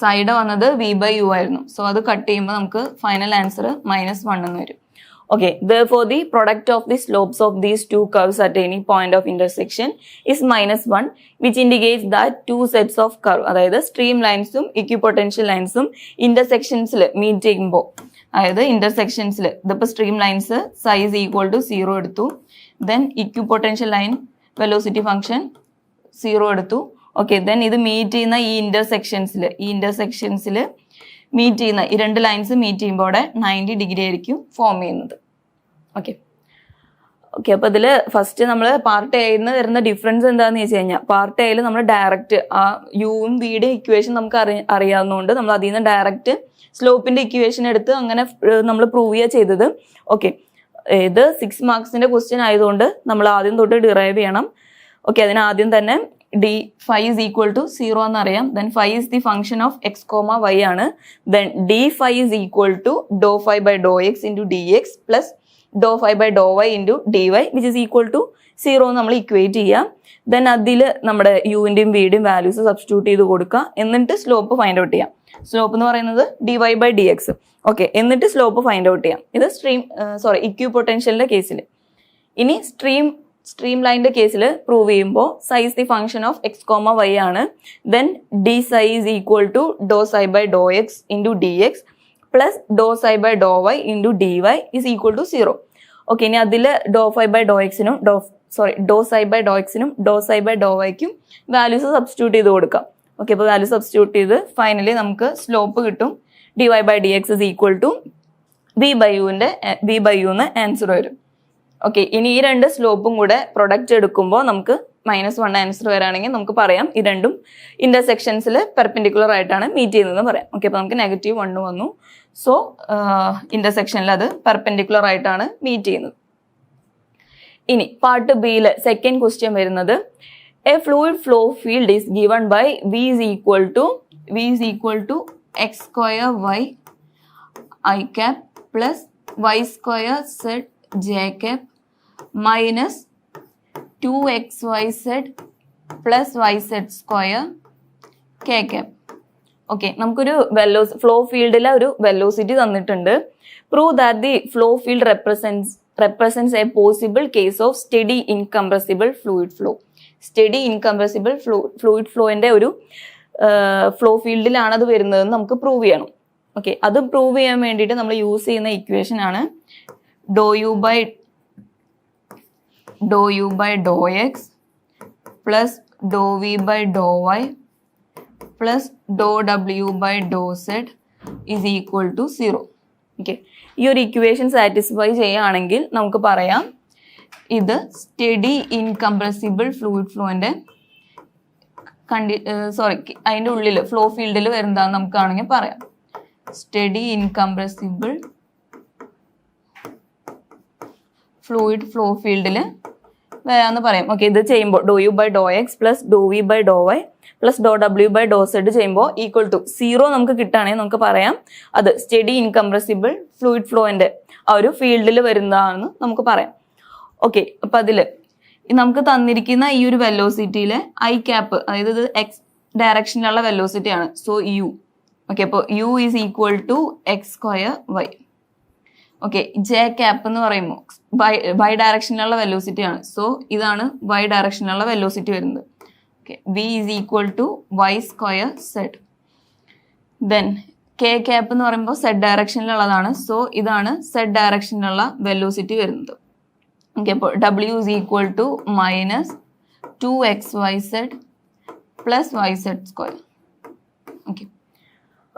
Side വന്നത് വി ബൈ യു ആയിരുന്നു. സോ അത് കട്ട് ചെയ്യുമ്പോൾ നമുക്ക് ഫൈനൽ ആൻസർ -1 എന്ന് വരും. Okay, therefore the product of the slopes of these two curves at any point of intersection is -1, which indicates that two sets of curve, അതായത് stream ലൈൻസും equipotential ലൈൻസും ഇന്റർസെക്ഷൻസിൽ മീറ്റ് ചെയ്യുമ്പോൾ, അതായത് ഇന്റർസെക്ഷൻസിൽ ഇതിപ്പോൾ stream lines psi's equal to 0 എടുത്തു, then equipotential line velocity function 0 എടുത്തു. ഓക്കെ, ദെൻ ഇത് മീറ്റ് ചെയ്യുന്ന ഈ ഇന്റർസെക്ഷൻസിൽ മീറ്റ് ചെയ്യുന്ന ഈ രണ്ട് ലൈൻസ് മീറ്റ് ചെയ്യുമ്പോൾ അവിടെ 90 ഡിഗ്രി ആയിരിക്കും ഫോം ചെയ്യുന്നത്. ഓക്കെ, അപ്പോൾ ഇതിൽ ഫസ്റ്റ് നമ്മൾ പാർട്ട് എയിൽ വരുന്ന ഡിഫറൻസ് എന്താണെന്ന് വെച്ച് കഴിഞ്ഞാൽ, പാർട്ട് എയിൽ നമ്മൾ ഡയറക്റ്റ് ആ യുവും വിയുടെ ഇക്വേഷൻ നമുക്ക് അറിയാവുന്നതുകൊണ്ട് നമ്മൾ അതിൽ നിന്ന് ഡയറക്റ്റ് സ്ലോപ്പിന്റെ ഇക്വേഷൻ എടുത്ത് അങ്ങനെ നമ്മൾ പ്രൂവ് ചെയ്യുക ചെയ്തത്. ഓക്കെ, ഇത് 6 മാർക്സിന്റെ ക്വസ്റ്റ്യൻ ആയതുകൊണ്ട് നമ്മൾ ആദ്യം തൊട്ട് ഡിറൈവ് ചെയ്യണം. ഓക്കെ, അതിന് ആദ്യം തന്നെ d phi is equal to 0 എന്നറിയാം. Then phi is the function of x comma y ആണ്. Then d phi is equal to dou phi by Dr x into d x plus dou phi by Dr y into d y which is equal to 0 എന്ന് നമ്മൾ equate ചെയ്യാം. Then അതിൽ നമ്മുടെ യുവിൻ്റെയും വിയുടെയും values substitute ചെയ്ത് കൊടുക്കുക. എന്നിട്ട് slope find out ചെയ്യാം. Slope എന്ന് പറയുന്നത് dy by d x. Okay, എന്നിട്ട് സ്ലോപ്പ് ഫൈൻഡ് ഔട്ട് ചെയ്യാം. ഇത് ഇക്യു പൊട്ടൻഷ്യലിന്റെ കേസിൽ. ഇനി സ്ട്രീം ലൈനിന്റെ കേസിൽ പ്രൂവ് ചെയ്യുമ്പോൾ psi is the function of x comma y ആണ്. Then d psi is equal to dou psi by Dr x into d x plus dou psi by Dr y into d y is equal to 0. Okay, ഇനി അതിൽ dou phi by dou എക്സിനും dou psi by dou എക്സിനും dou psi by dou വൈക്കും values substitute ചെയ്ത് കൊടുക്കാം. Okay, അപ്പോൾ value substitute ചെയ്ത് finally നമുക്ക് സ്ലോപ്പ് കിട്ടും. dy by d x is equal to v by u എന്ന് ആൻസർ വരും. ഓക്കെ, ഇനി ഈ രണ്ട് സ്ലോപ്പും കൂടെ പ്രൊഡക്റ്റ് എടുക്കുമ്പോൾ നമുക്ക് -1 ആൻസർ വരാണെങ്കിൽ നമുക്ക് പറയാം ഈ രണ്ടും ഇന്റർസെക്ഷൻസിൽ പെർപെൻഡിക്കുലർ ആയിട്ടാണ് മീറ്റ് ചെയ്യുന്നതെന്ന് പറയാം. ഓക്കെ, അപ്പോൾ നമുക്ക് -1 വന്നു. സോ ഇന്റർസെക്ഷനിൽ അത് പെർപെൻഡിക്കുലർ ആയിട്ടാണ് മീറ്റ് ചെയ്യുന്നത്. ഇനി പാർട്ട് ബിയിൽ സെക്കൻഡ് ക്വസ്റ്റ്യൻ വരുന്നത്, a fluid flow field is given by v is equal to x square y I cap plus y square z j cap minus 2xyz plus yz square k cap. Okay, നമുക്കൊരു flow ഫീൽഡിലെ ഒരു velocity തന്നിട്ടുണ്ട്. Prove that the flow field represents a possible case of steady incompressible fluid flow. Steady incompressible fluid ഫ്ലോയിന്റെ ഒരു flow ഫീൽഡിലാണ് അത് വരുന്നതെന്ന് നമുക്ക് prove ചെയ്യണം. ഓക്കെ, അത് പ്രൂവ് ചെയ്യാൻ വേണ്ടിയിട്ട് നമ്മൾ യൂസ് ചെയ്യുന്ന ഇക്വേഷൻ ആണ് dou u by Dr x plus dou v by Dr y plus dou ഡബ്ല്യു by Dr z is equal to 0. Okay, ഈ ഒരു ഇക്വേഷൻ സാറ്റിസ്ഫൈ ചെയ്യുകയാണെങ്കിൽ നമുക്ക് പറയാം ഇത് സ്റ്റഡി ഇൻകംപ്രസിബിൾ ഫ്ലൂയിഡ് ഫ്ലോന്റെ അതിൻ്റെ ഉള്ളിൽ ഫ്ലോ ഫീൽഡിൽ വരുന്നതാന്ന് നമുക്കാണെങ്കിൽ പറയാം. സ്റ്റഡി ഇൻകംപ്രസിബിൾ ഫ്ലൂയിഡ് ഫ്ലോ ഫീൽഡിൽ വരാമെന്ന് പറയാം. ഓക്കെ, ഇത് ചെയ്യുമ്പോൾ dou u by Dr x plus dou v by Dr y plus dou ഡബ്ല്യു ബൈ ഡോ സെഡ് ചെയ്യുമ്പോൾ ഈക്വൽ ടു 0 നമുക്ക് കിട്ടുകയാണെങ്കിൽ നമുക്ക് പറയാം അത് സ്റ്റഡി ഇൻകംപ്രസിബിൾ ഫ്ലൂയിഡ് ഫ്ലോന്റെ ആ ഒരു ഫീൽഡിൽ വരുന്നതാണെന്ന് നമുക്ക് പറയാം. ഓക്കെ, അപ്പൊ അതില് നമുക്ക് തന്നിരിക്കുന്ന ഈ ഒരു വെലോസിറ്റിയിലെ ഐ ക്യാപ്പ്, അതായത് ഇത് എക്സ് ഡയറക്ഷനിലുള്ള വെലോസിറ്റി ആണ്. സോ യു, ഓക്കെ, അപ്പോൾ u is equal to x square y. Okay, j cap എന്ന് പറയുമ്പോൾ വൈ ഡയറക്ഷനിലുള്ള വെലോസിറ്റി ആണ്. സോ ഇതാണ് വൈ ഡയറക്ഷനിലുള്ള വെലോസിറ്റി വരുന്നത്. Okay, v is equal to y square z. Then k cap എന്ന് പറയുമ്പോൾ സെഡ് ഡയറക്ഷനിലുള്ളതാണ്. സോ ഇതാണ് സെഡ് ഡയറക്ഷനിലുള്ള വെലോസിറ്റി വരുന്നത്. ഓക്കെ, അപ്പോൾ ഡബ്ല്യു is equal to minus 2xyz plus y z square. Okay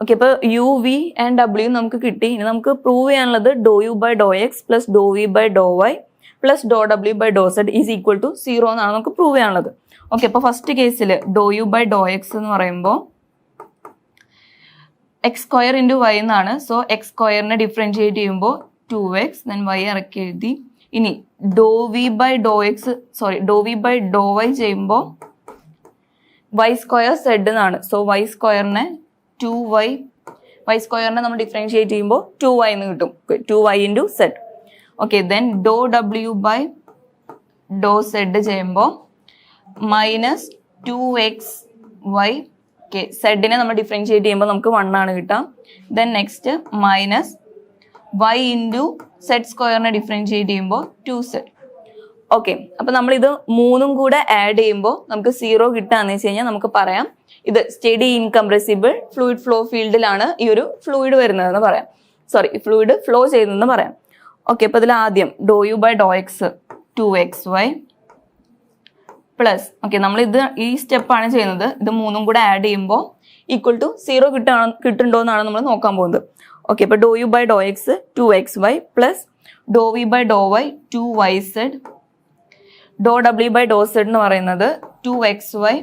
okay, അപ്പോൾ യു വി ആൻഡ് ഡബ്ല്യു നമുക്ക് കിട്ടി. ഇനി നമുക്ക് പ്രൂവ് ചെയ്യാനുള്ളത് dou u by Dr x plus dou v by Dr y plus dou ഡബ്ല്യു by Dr z is equal to 0 എന്നാണ് നമുക്ക് പ്രൂവ് ചെയ്യാനുള്ളത്. ഓക്കെ, അപ്പോൾ ഫസ്റ്റ് കേസിൽ dou u by Dr x എന്ന് പറയുമ്പോൾ എക്സ് സ്ക്വയർ ഇൻറ്റു വൈ എന്നാണ്. So x സ്ക്വയറിനെ ഡിഫറൻഷിയേറ്റ് ചെയ്യുമ്പോൾ 2x, ദെൻ വൈ ഇറക്കി എഴുതി. ഇനി dou v by Dr x dou v by Dr y ചെയ്യുമ്പോൾ വൈ സ്ക്വയർ സെഡ് എന്നാണ്. സോ വൈ സ്ക്വയറിനെ 2y, വൈ സ്ക്വയറിനെ നമ്മൾ ഡിഫറൻഷിയേറ്റ് ചെയ്യുമ്പോൾ 2y എന്ന് കിട്ടും. 2y into z. Okay, then dou ഡബ്ല്യു ബൈ ഡോ സെഡ് ചെയ്യുമ്പോൾ മൈനസ് 2xy. ഓക്കെ, സെഡിനെ നമ്മൾ ഡിഫറൻഷിയേറ്റ് ചെയ്യുമ്പോൾ നമുക്ക് 1 ആണ് കിട്ടാം. ദെൻ next minus y into z സ്ക്വയറിനെ ഡിഫറൻഷിയേറ്റ് ചെയ്യുമ്പോൾ 2z. ഓക്കെ, അപ്പൊ നമ്മളിത് മൂന്നും കൂടെ ആഡ് ചെയ്യുമ്പോൾ നമുക്ക് 0 കിട്ടാന്ന് വെച്ച് കഴിഞ്ഞാൽ നമുക്ക് പറയാം ഇത് സ്റ്റഡി ഇൻകംപ്രസിബിൾ ഫ്ലൂയിഡ് ഫ്ലോ ഫീൽഡിലാണ് ഈ ഒരു ഫ്ലൂയിഡ് വരുന്നതെന്ന് പറയാം. ഫ്ലൂയിഡ് ഫ്ലോ ചെയ്യുന്നതെന്ന് പറയാം. ഓക്കെ, അപ്പൊ ഇതിൽ ആദ്യം dou u by Dr x 2xy plus, okay, നമ്മൾ ഇത് ഈ സ്റ്റെപ്പാണ് ചെയ്യുന്നത്. ഇത് മൂന്നും കൂടെ ആഡ് ചെയ്യുമ്പോൾ ഈക്വൽ ടു 0 കിട്ടുന്നുണ്ടോ എന്നാണ് നമ്മൾ നോക്കാൻ പോകുന്നത്. ഓക്കെ, അപ്പൊ dou u by Dr x 2xy plus dou v by Dr y 2yz, dou ഡബ്ല്യു ബൈ ഡോ സെഡ് എന്ന് പറയുന്നത് 2xy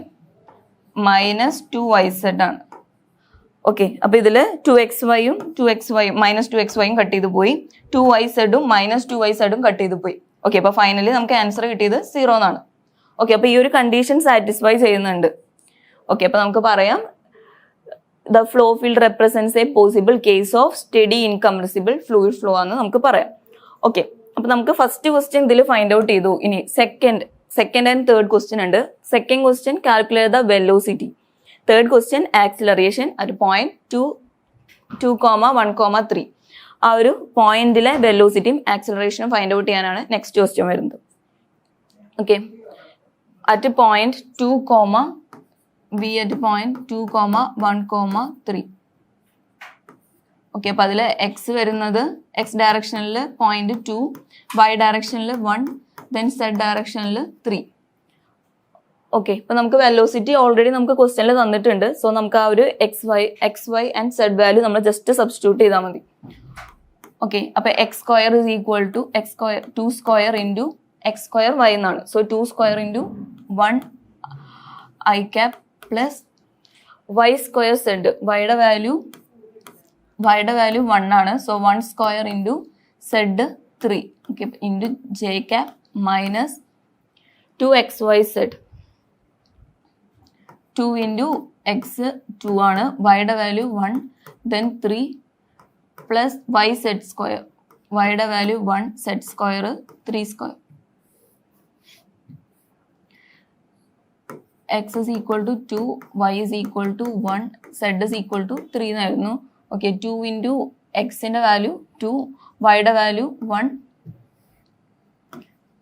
മൈനസ് 2yz ആണ്. ഓക്കെ, അപ്പൊ ഇതില് 2xyയും 2xyയും മൈനസ് 2xyയും കട്ട് ചെയ്ത് പോയി, 2yzഉം മൈനസ് 2yzഉം കട്ട് ചെയ്ത് പോയി. ഓക്കെ, അപ്പൊ ഫൈനലി നമുക്ക് ആൻസർ കിട്ടിയത് 0 എന്നാണ്. ഓക്കെ, അപ്പൊ ഈ ഒരു കണ്ടീഷൻ സാറ്റിസ്ഫൈ ചെയ്യുന്നുണ്ട്. ഓക്കെ, അപ്പൊ നമുക്ക് പറയാം the flow field represents A possible case of study incompressible fluid flow എന്ന് നമുക്ക് പറയാം. ഓക്കെ, അപ്പൊ നമുക്ക് ഫസ്റ്റ് ക്വസ്റ്റ്യൻ ഇതിൽ ഫൈൻഡ് ഔട്ട് ചെയ്തു. ഇനി സെക്കൻഡ് ആൻഡ് തേർഡ് ക്വസ്റ്റ്യൻ ഉണ്ട്. Second question calculate the velocity. Third question acceleration at point 2, 1, 3. ആ ഒരു പോയിന്റിലെ വെലോസിറ്റിയും ആക്സിലറേഷനും ഫൈൻഡ് ഔട്ട് ചെയ്യാനാണ് നെക്സ്റ്റ് ക്വസ്റ്റ്യൻ വരുന്നത്. Okay, at point 2, v at point 2, 1, 3. Okay, അപ്പൊ അതിൽ എക്സ് വരുന്നത് എക്സ് ഡയറക്ഷനിൽ 0.2, വൈ ഡയറക്ഷനിൽ 1, ദെൻ സെഡ് ഡയറക്ഷനിൽ 3. ഓക്കെ, അപ്പൊ നമുക്ക് വെലോസിറ്റി ഓൾറെഡി നമുക്ക് ക്വസ്റ്റ്യനിൽ തന്നിട്ടുണ്ട്. സോ നമുക്ക് ആ ഒരു x y and z value നമ്മൾ ജസ്റ്റ് സബ്സ്റ്റിറ്റ്യൂട്ട് ചെയ്താൽ മതി. ഓക്കെ, അപ്പൊ x square is equal to 2 square into x square y എന്നാണ്. So 2 square into 1 i cap plus y square z, വൈയുടെ വാല്യൂ 1 ആണ്. So 1 square into z 3. Okay, into j cap minus 2xyz, 2 into x 2 ആണ്, വൈയുടെ value 1, then 3 plus y z square, വൈയുടെ value 1, z square 3 square. x is equal to 2, y is equal to 1, z is equal to 3 എന്നായിരുന്നു. Okay, 2 into എക്സിൻ്റെ value 2, വൈയുടെ value 1,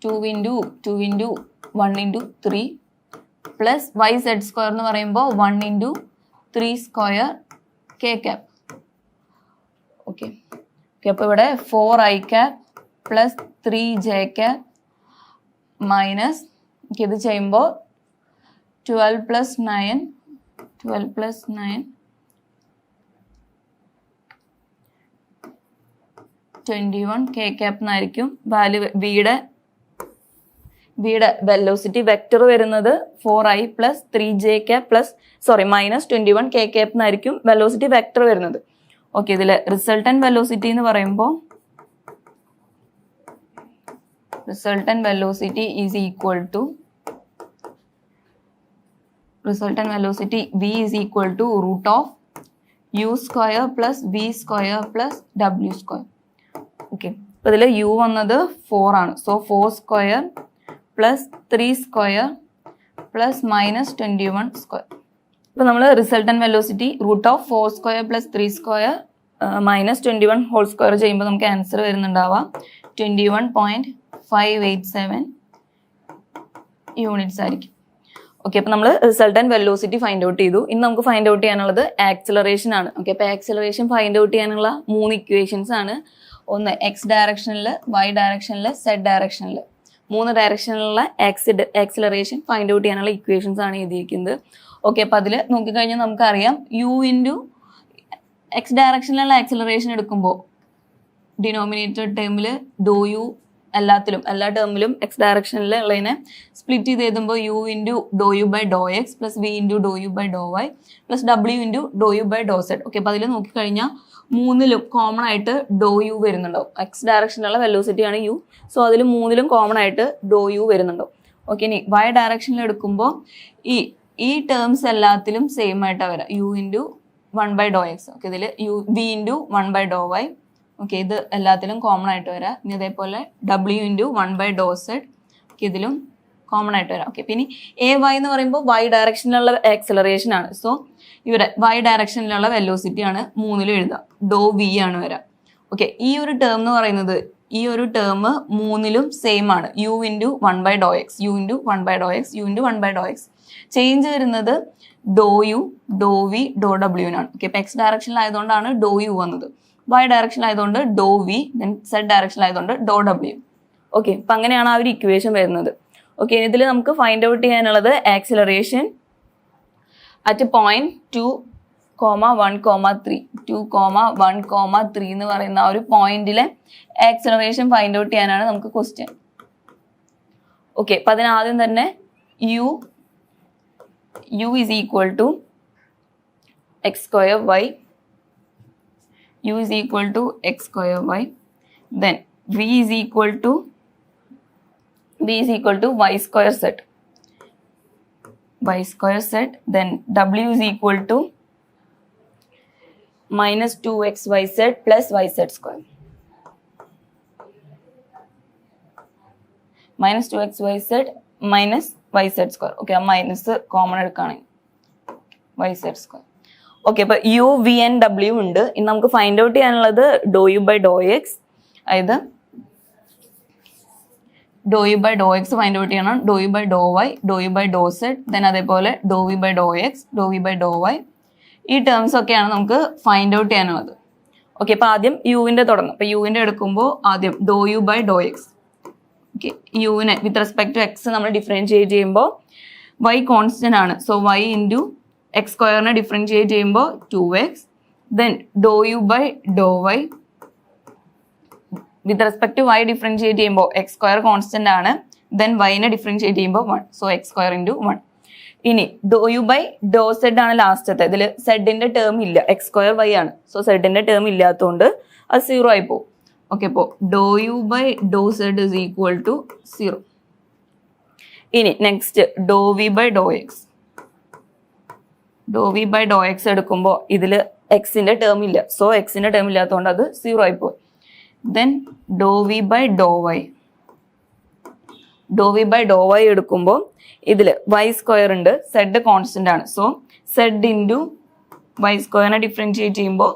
2 into 1 into 3 plus y z square എന്ന് പറയുമ്പോൾ 1 into 3 square k cap. Okay okay, അപ്പോൾ ഇവിടെ 4 i cap plus 3 j cap minus, ഇത് ചെയ്യുമ്പോൾ 12 plus 9 21 k cap എന്നായിരിക്കും വാല്യൂ. വിയുടെ വെലോസിറ്റി വെക്ടർ വരുന്നത് 4i plus 3j cap plus minus 21 k cap എന്നായിരിക്കും വെലോസിറ്റി വെക്ടർ വരുന്നത്. ഓക്കെ, ഇതിൽ റിസൾട്ടന്റ് വെലോസിറ്റി എന്ന് പറയുമ്പോൾ resultant velocity is equal to v is equal to root of u square plus v square plus w square. Okay, അപ്പോൾ ഇതിൽ u വന്നത് 4 ആണ്. So 4 square plus 3 square plus minus 21 square. ഇപ്പോൾ നമ്മൾ resultant velocity root of 4 square plus 3 square minus 21 whole square ചെയ്യുമ്പോൾ നമുക്ക് answer വരുന്നുണ്ടാവാം 21.587 units ആയിരിക്കും. ഓക്കെ, അപ്പോൾ നമ്മൾ റിസൾട്ടന്റ് വെലോസിറ്റി ഫൈൻഡ് ഔട്ട് ചെയ്തു. ഇന്ന് നമുക്ക് ഫൈൻഡ് ഔട്ട് ചെയ്യാനുള്ളത് ആക്സിലറേഷൻ ആണ്. ഓക്കെ, അപ്പോൾ ആക്സിലറേഷൻ ഫൈൻഡ് ഔട്ട് ചെയ്യാനുള്ള 3 ഇക്വേഷൻസ് ആണ്. ഒന്ന് എക്സ് ഡയറക്ഷനിൽ, വൈ ഡയറക്ഷനിൽ, സെഡ് ഡയറക്ഷനിൽ, 3 ഡയറക്ഷനിലുള്ള ആക്സിലറേഷൻ ഫൈൻഡ് ഔട്ട് ചെയ്യാനുള്ള ഇക്വേഷൻസ് ആണ് എഴുതിയിരിക്കുന്നത്. ഓക്കെ, അപ്പോൾ അതിൽ നോക്കിക്കഴിഞ്ഞാൽ നമുക്കറിയാം യു ഇൻറ്റു എക്സ് ഡയറക്ഷനിലുള്ള ആക്സിലറേഷൻ എടുക്കുമ്പോൾ ഡിനോമിനേറ്റർ ടേമിൽ ഡോ യു എല്ലാ ടേമിലും എക്സ് ഡയറക്ഷനിൽ ഉള്ളതിനെ സ്പ്ലിറ്റ് ചെയ്ത് എഴുതുമ്പോൾ u into Dr u by Dr x plus v into Dr u by Dr y plus ഡബ്ല്യു into Dr u by Dr z. Okay, അപ്പോൾ അതിൽ നോക്കിക്കഴിഞ്ഞാൽ 3ലും കോമൺ ആയിട്ട് ഡോ യു വരുന്നുണ്ടാവും. എക്സ് ഡയറക്ഷനിലുള്ള വെലോസിറ്റിയാണ് യു, സോ അതിൽ 3ലും കോമൺ ആയിട്ട് ഡോ യു വരുന്നുണ്ടാവും. ഓക്കെ, ഇനി വൈ ഡയറക്ഷനിൽ എടുക്കുമ്പോൾ ഈ ടേംസ് എല്ലാത്തിലും സെയിം ആയിട്ടാണ് വരാം. U into 1 by Dr x. Okay, ഇതിൽ v into 1 by Dr y. Okay, ഇത് എല്ലാത്തിലും കോമൺ ആയിട്ട് വരാം. ഇനി അതേപോലെ ഡബ്ല്യു into 1 by Dr z. Okay, ഇതിലും കോമൺ ആയിട്ട് വരാം. ഓക്കെ, പിന്നെ എ വൈ എന്ന് പറയുമ്പോൾ വൈ ഡയറക്ഷനിലുള്ള ആക്സിലറേഷൻ ആണ്. സോ ഇവിടെ വൈ ഡയറക്ഷനിലുള്ള വെലോസിറ്റി ആണ് 3ലും എഴുതാം. ഡോ വി ആണ് വരാം. ഓക്കെ, ഈ ഒരു ടേം എന്ന് പറയുന്നത് ഈ ഒരു ടേം 3ലും സെയിം ആണ്. U into 1 by Dr x, u into 1 by Dr x, u into 1 by Dr x. Change വരുന്നത് do u, do v, do ഡബ്ല്യുവിനാണ്. ഓക്കെ, ഇപ്പം എക്സ് ഡയറക്ഷനിലായതുകൊണ്ടാണ് ഡോ യു വന്നത്. വൈ ഡയറക്ഷനിലായതുകൊണ്ട് ഡോ വി, ദെൻ സെഡ് ഡയറക്ഷനിലായതുകൊണ്ട് do ഡബ്ല്യു. Okay, അപ്പം അങ്ങനെയാണ് ആ ഒരു ഇക്വേഷൻ വരുന്നത്. ഓക്കെ, ഇതിൽ നമുക്ക് ഫൈൻഡ് ഔട്ട് ചെയ്യാനുള്ളത് ആക്സിലറേഷൻ അറ്റ് പോയിന്റ് 2,1,3 2,1,3 എന്ന് പറയുന്ന ആ ഒരു പോയിന്റിലെ ആക്സിലറേഷൻ ഫൈൻഡ് ഔട്ട് ചെയ്യാനാണ് നമുക്ക് ക്വസ്റ്റ്യൻ. ഓക്കെ, അപ്പം അതിനാദ്യം തന്നെ u is equal to x square y, u is equal to x square y, then v is equal to y square z, then w is equal to minus 2xyz plus yz square, minus 2xyz minus yz square. Okay, ആ minus common എടുക്കുകയാണെങ്കിൽ yz square. Okay, അപ്പോൾ u v and ഡബ്ല്യു ഉണ്ട്. ഇനി നമുക്ക് find out ചെയ്യാനുള്ളത് dou u by Dr x. അതായത് dou u by Dr x find out ചെയ്യണം. Dou u by Dr y, dou u by Dr z, then അതേപോലെ dou v by Dr x, dou v by Dr y. ഈ terms ഒക്കെയാണ് നമുക്ക് find out ചെയ്യാനുള്ളത്. Okay, അപ്പോൾ ആദ്യം യുവിൻ്റെ തുടങ്ങും. അപ്പോൾ യുവിൻ്റെ എടുക്കുമ്പോൾ ആദ്യം dou u by Dr x. Okay, യുവിനെ വിത്ത് റെസ്പെക്ട് ടു എക്സ് നമ്മൾ ഡിഫറൻഷിയേറ്റ് ചെയ്യുമ്പോൾ വൈ കോൺസ്റ്റന്റ് ആണ്. സോ വൈ ഇൻറ്റു എക്സ് സ്ക്വയറിനെ ഡിഫറൻഷിയേറ്റ് ചെയ്യുമ്പോൾ 2x, then dou u by Dr y with respect to y differentiate ചെയ്യുമ്പോൾ എക്സ് സ്ക്വയർ കോൺസ്റ്റന്റ് ആണ്. Then വൈനെ differentiate ചെയ്യുമ്പോൾ 1, സോ എക്സ് സ്ക്വയർ ഇൻറ്റു 1. ഇനി dou u by Dr z ആണ് ലാസ്റ്റത്തെ. ഇതിൽ സെഡിന്റെ ടേം ഇല്ല, എക്സ് സ്ക്വയർ വൈ ആണ്. സോ സെഡിന്റെ ടേം ഇല്ലാത്തതുകൊണ്ട് അത് 0 ആയി പോകും. ഓക്കെ, അപ്പോൾ dou u by Dr z is equal to 0. ഇനി next dou v by Dr x. Dou v by Dr x എടുക്കുമ്പോൾ ഇതിൽ എക്സിന്റെ ടേം ഇല്ല. സോ എക്സിന്റെ ടേം ഇല്ലാത്തതുകൊണ്ട് അത് 0 ആയി പോയി. Then Dr v by Dr y. Dou v by Dr y എടുക്കുമ്പോൾ ഇതിൽ വൈ സ്ക്വയർ ഉണ്ട്, സെഡ് കോൺസ്റ്റന്റ് ആണ്. സോ സെഡ് ഇൻറ്റു വൈ സ്ക്വയറിനെ ഡിഫറൻഷിയേറ്റ് ചെയ്യുമ്പോൾ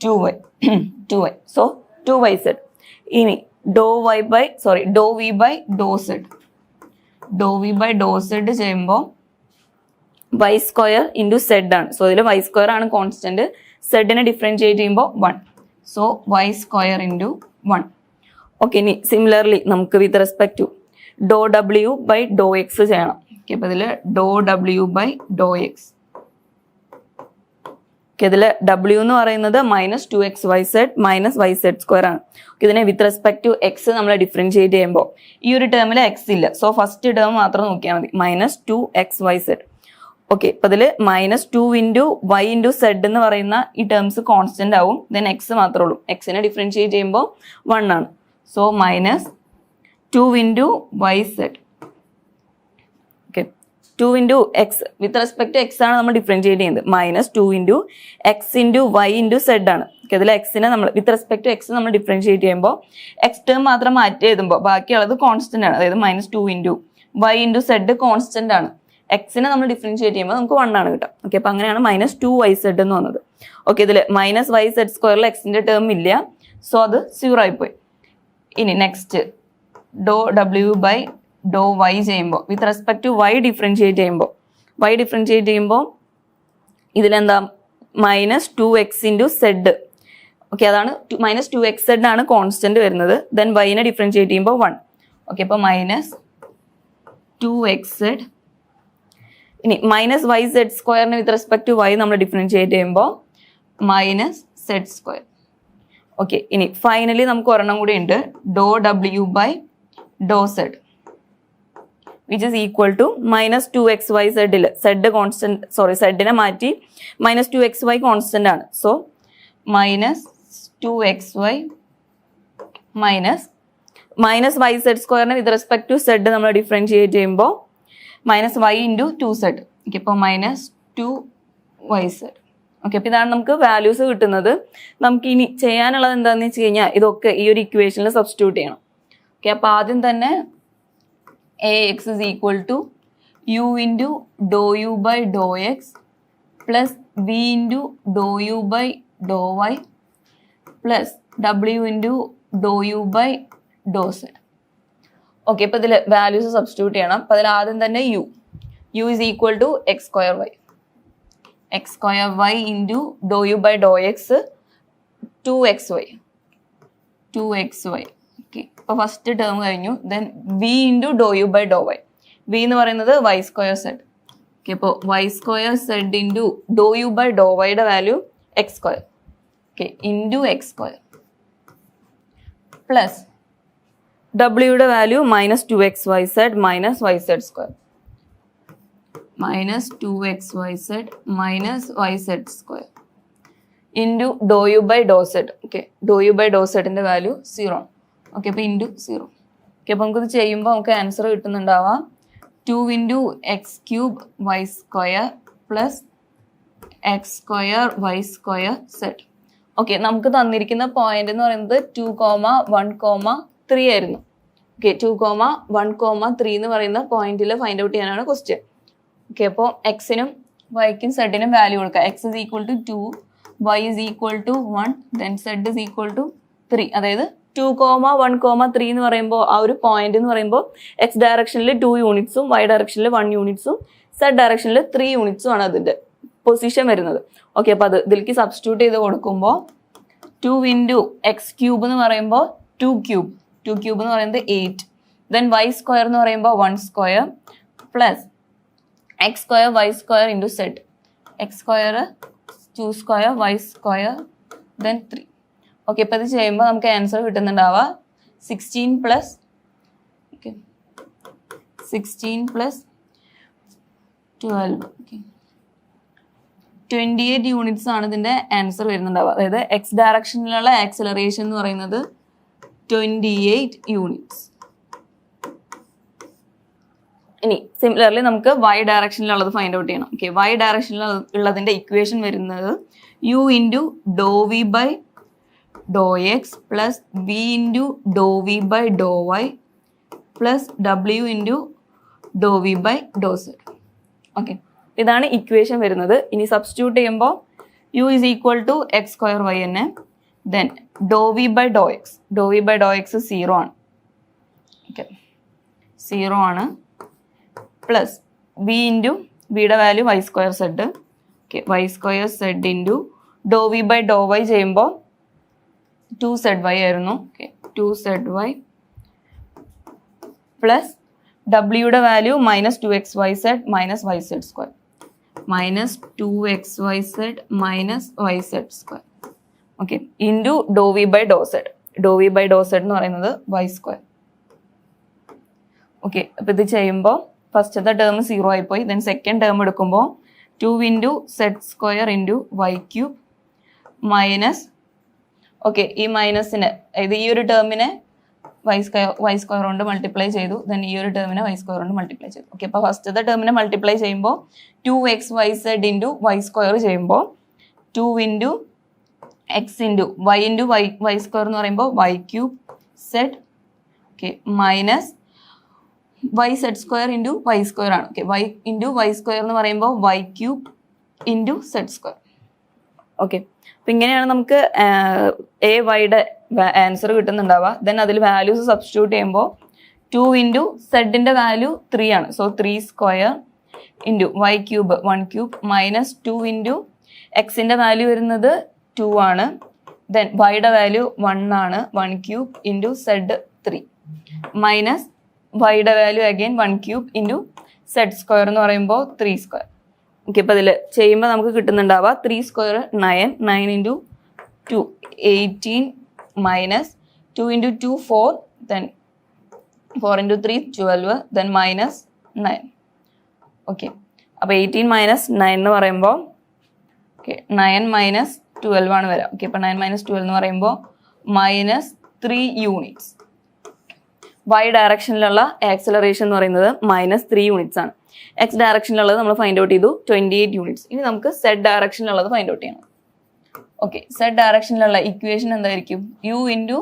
2y. So 2yz. ഇനി dou v by Dr z. Dou v by Dr z ചെയ്യുമ്പോൾ y square into z ആണ്. So ഇതിൽ വൈ സ്ക്വയർ ആണ് കോൺസ്റ്റന്റ്. സെഡിനെ ഡിഫറൻഷിയേറ്റ് ചെയ്യുമ്പോൾ 1. So y square into 1. Okay, ഇനി സിമിലർലി നമുക്ക് വിത്ത് റെസ്പെക്ട് ടു ഡോ ഡബ്ല്യു ബൈ ഡോ എക്സ് ചെയ്യണം. ഓക്കെ, അപ്പോൾ ഇതിൽ ഡോ ഡബ്ല്യു ബൈ ഡോ എക്സ്. ഇതിൽ ഡബ്ല്യു എന്ന് പറയുന്നത് minus 2xyz minus yz square ആണ്. ഇതിനെ വിത്ത് റെസ്പെക്ട് ടു എക്സ് നമ്മൾ ഡിഫറൻഷിയേറ്റ് ചെയ്യുമ്പോൾ ഈ ഒരു ടേമിൽ എക്സ് ഇല്ല. സോ ഫസ്റ്റ് ടേം മാത്രം നോക്കിയാൽ മതി, മൈനസ് 2xyz. ഓക്കെ, അപ്പോൾ ഇതിൽ minus 2 into y into z എന്ന് പറയുന്ന ഈ ടേംസ് കോൺസ്റ്റന്റ് ആവും. ദെൻ എക്സ് മാത്രമേ ഉള്ളൂ. എക്സിനെ ഡിഫറൻഷിയേറ്റ് ചെയ്യുമ്പോൾ 1 ആണ്. So minus 2 into yz. Okay, 2 into x with respect to x ആണ് നമ്മൾ ഡിഫറൻഷിയേറ്റ് ചെയ്യുന്നത്. Minus 2 into x into y into z ആണ്. ഓക്കെ, അതിൽ എക്സിനെ നമ്മൾ വിത്ത് റെസ്പെക്ട് ടു എക്സ് നമ്മൾ ഡിഫറൻഷിയേറ്റ് ചെയ്യുമ്പോൾ എക്സ് ടേം മാത്രം മാറ്റി എഴുതുമ്പോൾ ബാക്കിയുള്ളത് കോൺസ്റ്റന്റ് ആണ്. അതായത് minus 2 into y into z constant ആണ്. എക്സിനെ നമ്മൾ ഡിഫറൻഷിയേറ്റ് ചെയ്യുമ്പോൾ നമുക്ക് 1 ആണ് കിട്ടുക. ഓക്കെ, അപ്പോൾ അങ്ങനെയാണ് മൈനസ് 2yz എന്ന് വന്നത്. ഓക്കെ, ഇതിൽ മൈനസ് yz² എക്സിന്റെ ടേം ഇല്ല, സോ അത് 0 ആയിപ്പോയി. ഇനി next do w by do y ചെയ്യുമ്പോൾ with respect to y differentiate ചെയ്യുമ്പോൾ ഇതിലെന്താ minus 2x into z. Okay, അതാണ് മൈനസ് 2xz ആണ് കോൺസ്റ്റന്റ് വരുന്നത്. ദെൻ വൈനെ ഡിഫറൻഷിയേറ്റ് ചെയ്യുമ്പോൾ 1. ഓക്കെ, അപ്പോൾ മൈനസ് 2xz. ഇനി minus yz² with respect to y നമ്മൾ ഡിഫറൻഷിയേറ്റ് ചെയ്യുമ്പോൾ മൈനസ് z². ഓക്കെ, ഇനി ഫൈനലി നമുക്ക് ഒരെണ്ണം കൂടി ഉണ്ട്, do w by Dr z which is equal to minus 2xyz. z constant, z മാറ്റി മൈനസ് 2xy കോൺസ്റ്റന്റ് ആണ്. So minus 2xy minus yz² with respect to z നമ്മൾ differentiate ചെയ്യുമ്പോൾ minus y into 2z. Okay, ഇപ്പോൾ minus 2yz. Okay, അപ്പോൾ ഇതാണ് നമുക്ക് values കിട്ടുന്നത്. നമുക്ക് ഇനി ചെയ്യാനുള്ളത് എന്താണെന്ന് വെച്ച് കഴിഞ്ഞാൽ ഇതൊക്കെ ഈ ഒരു ഇക്വേഷനിൽ സബ്സ്റ്റിറ്റ്യൂട്ട് ചെയ്യണം. ഓക്കെ, അപ്പോൾ ആദ്യം തന്നെ ax is equal to u into dou u by dou x plus v into dou u by dou y plus w into dou u by dou z. Okay, ഇപ്പോൾ ഇതിൽ വാല്യൂസ് സബ്സ്റ്റിറ്റ്യൂട്ട് ചെയ്യണം. അപ്പോൾ അതിൽ ആദ്യം തന്നെ u is equal to x square y into dou u by dou x 2xy. Okay, അപ്പോൾ first term കഴിഞ്ഞു. Then v into Dr u by Dr y. v എന്ന് പറയുന്നത് y²z. ഓക്കെ, അപ്പോൾ y² into Dr u by dou വൈയുടെ value x². Okay, into x² plus ഡബ്ല്യൂയുടെ value minus 2xyz minus yz². Minus 2xyz minus yz² into Dr u by Dr z. Okay, dou u by dou സെഡിൻ്റെ value 0. Okay, അപ്പോൾ into 0. Okay, അപ്പോൾ നമുക്കിത് ചെയ്യുമ്പോൾ നമുക്ക് answer കിട്ടുന്നുണ്ടാവാം 2 into x³ y² plus x² y² z. Okay, നമുക്ക് തന്നിരിക്കുന്ന point എന്ന് പറയുന്നത് 2,1,3 ആയിരുന്നു. ഓക്കെ, 2,1,3 എന്ന് പറയുന്ന പോയിന്റിൽ ഫൈൻഡ് ഔട്ട് ചെയ്യാനാണ് ക്വസ്റ്റ്യൻ. ഓക്കെ, അപ്പോൾ എക്സിനും വൈക്കും സെഡിനും വാല്യൂ കൊടുക്കുക. X is equal to 2, y is equal to 1, then z is equal to 3. അതായത് 2,1,3 എന്ന് പറയുമ്പോൾ ആ ഒരു പോയിന്റ് എന്ന് പറയുമ്പോൾ എക്സ് ഡയറക്ഷനിൽ 2 യൂണിറ്റ്സും വൈ ഡയറക്ഷനിൽ 1 യൂണിറ്റ്സും സെഡ് ഡയറക്ഷനിൽ 3 യൂണിറ്റ്സും ആണ് അതിൻ്റെ പൊസിഷൻ വരുന്നത്. ഓക്കെ, അപ്പോൾ അത് ഇതിലേക്ക് സബ്സ്റ്റിറ്റ്യൂട്ട് ചെയ്ത് കൊടുക്കുമ്പോൾ 2 into x³ എന്ന് പറയുമ്പോൾ 2 ക്യൂബ് എന്ന് പറയുന്നത് 8. ദെൻ y² എന്ന് പറയുമ്പോൾ 1² plus x² y² into z. x² 2² y² then 3. Okay, ഇപ്പോൾ ഇത് ചെയ്യുമ്പോൾ നമുക്ക് ആൻസർ കിട്ടുന്നുണ്ടാവുക 16 പ്ലസ് 12. ഓക്കെ, 28 യൂണിറ്റ്സ് ആണ് ഇതിൻ്റെ ആൻസർ വരുന്നുണ്ടാവുക. അതായത് എക്സ് ഡയറക്ഷനിലുള്ള ആക്സിലറേഷൻ എന്ന് പറയുന്നത് 28 യൂണിറ്റ്സ്. ഇനി സിമിലർലി നമുക്ക് വൈ ഡയറക്ഷനിലുള്ളത് ഫൈൻഡ് ഔട്ട് ചെയ്യണം. ഓക്കെ, വൈ ഡയറക്ഷനിലുള്ളതിൻ്റെ ഇക്വേഷൻ വരുന്നത് u into Dr v by Dr x plus v into Dr v by Dr y plus ഡബ്ല്യു into Dr v by Dr z. Okay, ഇതാണ് equation വരുന്നത്. ഇനി substitute ചെയ്യുമ്പോൾ u is equal to x² y തന്നെ. Then Dr v by Dr x 0 ആണ്. Okay, 0 ആണ്. Plus v into വിയുടെ value y² z. Okay, y² z into Dr v by Dr y ചെയ്യുമ്പോൾ 2zy ആയിരുന്നു. Okay, 2zy plus ഡബ്ല്യൂയുടെ value minus 2xyz minus yz². Minus 2xyz minus yz². Okay, into Dr v by Dr z. Dou v by Dr z എന്ന് പറയുന്നത് y². Okay, അപ്പോൾ ഇത് ചെയ്യുമ്പോൾ ഫസ്റ്റത്തെ term 0 ആയിപ്പോയി. ദെൻ സെക്കൻഡ് ടേം എടുക്കുമ്പോൾ 2 into z² into y³ minus. Okay, ഈ മൈനസിന് അതായത് ഈ ഒരു ടേമിനെ വൈ സ്ക്വയർ കൊണ്ട് മൾട്ടിപ്ലൈ ചെയ്തു. ദെൻ ഈ ഒരു ടേമിനെ വൈ സ്ക്വയർ കൊണ്ട് മൾട്ടിപ്ലൈ ചെയ്തു. ഓക്കെ, അപ്പോൾ ഫസ്റ്റത്തെ ടേമിനെ മൾട്ടിപ്ലൈ ചെയ്യുമ്പോൾ 2xyz ഇൻറ്റു വൈ സ്ക്വയർ ചെയ്യുമ്പോൾ 2 into x into y square എന്ന് പറയുമ്പോൾ y cube z. Okay, minus y z square into y square ആണ്. Okay, y into y square എന്ന് പറയുമ്പോൾ y cube into z square. Okay, അപ്പം ഇങ്ങനെയാണ് നമുക്ക് a വൈയുടെ ആൻസർ കിട്ടുന്നുണ്ടാവുക. ദെൻ അതിൽ വാല്യൂസ് സബ്സ്റ്റിറ്റ്യൂട്ട് ചെയ്യുമ്പോൾ 2 ഇൻറ്റു സെഡിൻ്റെ വാല്യൂ 3 ആണ്. So 3 square into y cube 1 cube minus 2 into എക്സിൻ്റെ വാല്യൂ വരുന്നത് 2 ആണ്. ദെൻ വൈയുടെ വാല്യൂ 1 ആണ്. 1 ക്യൂബ് ഇൻറ്റു സെഡ് 3 മൈനസ് വൈയുടെ value again 1 cube into z square എന്ന് പറയുമ്പോൾ 3 സ്ക്വയർ. ഓക്കെ, അപ്പോൾ ഇതിൽ ചെയ്യുമ്പോൾ നമുക്ക് കിട്ടുന്നുണ്ടാവുക 3 square 9 into 2 18 minus 2 into 2 4 then 4 into 3 12 then minus 9. Okay, അപ്പോൾ 18 മൈനസ് 9 എന്ന് പറയുമ്പോൾ ഓക്കെ 9 മൈനസ് 12 ആണ് വരിക. ഓക്കെ, അപ്പോൾ 9 മൈനസ് 12 എന്ന് പറയുമ്പോൾ മൈനസ് 3 യൂണിറ്റ്സ്. വൈ ഡയറക്ഷനിലുള്ള ആക്സലറേഷൻ എന്ന് പറയുന്നത് മൈനസ് 3 യൂണിറ്റ്സ് ആണ്. എക്സ് ഡയറക്ഷനിലുള്ളത് നമ്മൾ ഫൈൻഡ് ഔട്ട് ചെയ്തു 28 യൂണിറ്റ്സ്. ഇനി നമുക്ക് സെഡ് ഡയറക്ഷനിലുള്ളത് ഫൈൻഡ് ഔട്ട് ചെയ്യണം. ഓക്കെ, സെഡ് ഡയറക്ഷനിലുള്ള ഇക്വേഷൻ എന്തായിരിക്കും? യു ഇൻറ്റു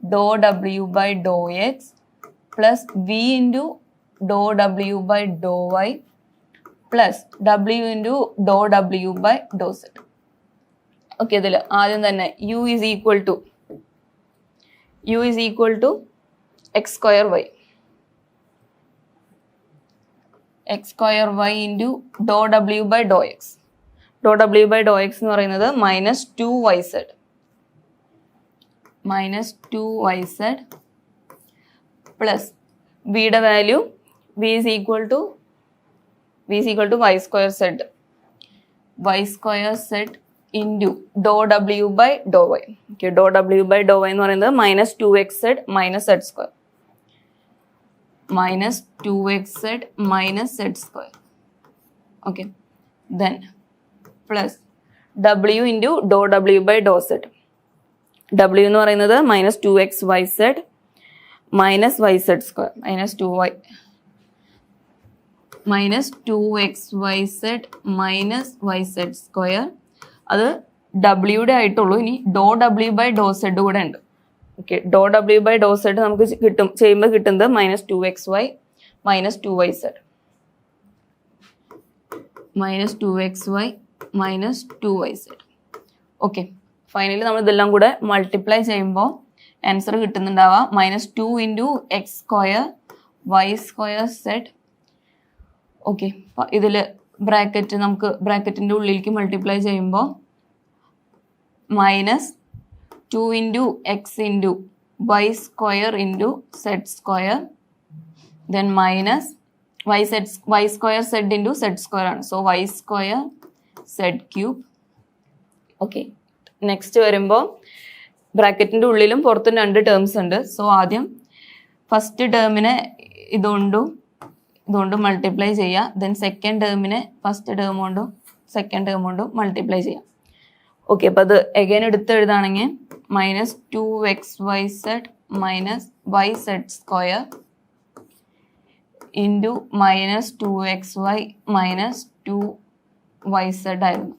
ഡോ ഡബ്ല്യു by Dr x plus v into ഡോ ഡബ്ല്യു ബൈ ഡോ വൈ പ്ലസ് ഡബ്ല്യു ഇൻറ്റു ഡോ ഡബ്ല്യു ബൈ ഡോ സെഡ്. ഓക്കെ, ഇതിൽ ആദ്യം തന്നെ U is equal to x square Y into ഡോ ഡബ്ല്യു ബൈ ഡോ എക്സ്. ഡോ ഡബ്ല്യു ബൈ ഡോ എക്സ് എന്ന് പറയുന്നത് മൈനസ് 2yz പ്ലസ് വിയുടെ value V is equal to y square z into ഡോ ഡബ്ല്യു by Dr y. Okay, dou ഡബ്ല്യു by Dr Y എന്ന് പറയുന്നത് minus 2xz minus Z square okay, then plus ഡബ്ല്യു into ഡോ ഡബ്ല്യു by Dr Z. W എന്ന് പറയുന്നത് minus 2xyz minus y z square minus 2xyz minus y z square. അത് ഡബ്ല്യൂടെ ആയിട്ടുള്ളൂ. ഇനി ഡോ ഡബ്ല്യു ബൈ ഡോ സെഡ് കൂടെ ഉണ്ട്. ഓക്കെ, ഡോ ഡബ്ല്യു ബൈ ഡോ സെഡ് നമുക്ക് ചെയ്യുമ്പോൾ കിട്ടുന്നത് minus 2xy minus 2yz minus 2yz. Okay, finally നമ്മൾ ഇതെല്ലാം കൂടെ മൾട്ടിപ്ലൈ ചെയ്യുമ്പോൾ ആൻസർ കിട്ടുന്നുണ്ടാവുക minus 2 into x square y square z. Okay, ഇതിൽ ബ്രാക്കറ്റ് നമുക്ക് ബ്രാക്കറ്റിൻ്റെ ഉള്ളിലേക്ക് മൾട്ടിപ്ലൈ ചെയ്യുമ്പോൾ minus 2 into x into y square into z square then minus y square z into z square ആണ്. So y square z cube. Okay, next വരുമ്പോൾ ബ്രാക്കറ്റിൻ്റെ ഉള്ളിലും പുറത്തും 2 ടേംസ് ഉണ്ട്. സോ ആദ്യം ഫസ്റ്റ് ടേമിനെ ഇതുകൊണ്ടും മൾട്ടിപ്ലൈ ചെയ്യുക. ദെൻ സെക്കൻഡ് ടേമിനെ ഫസ്റ്റ് ടേം കൊണ്ടും സെക്കൻഡ് ടേം കൊണ്ടും മൾട്ടിപ്ലൈ ചെയ്യാം. ഓക്കെ, അപ്പോൾ അത് എഗൈൻ എടുത്ത് എഴുതാണെങ്കിൽ minus 2xyz minus y z square into minus 2xy minus 2yz ആയിരുന്നു.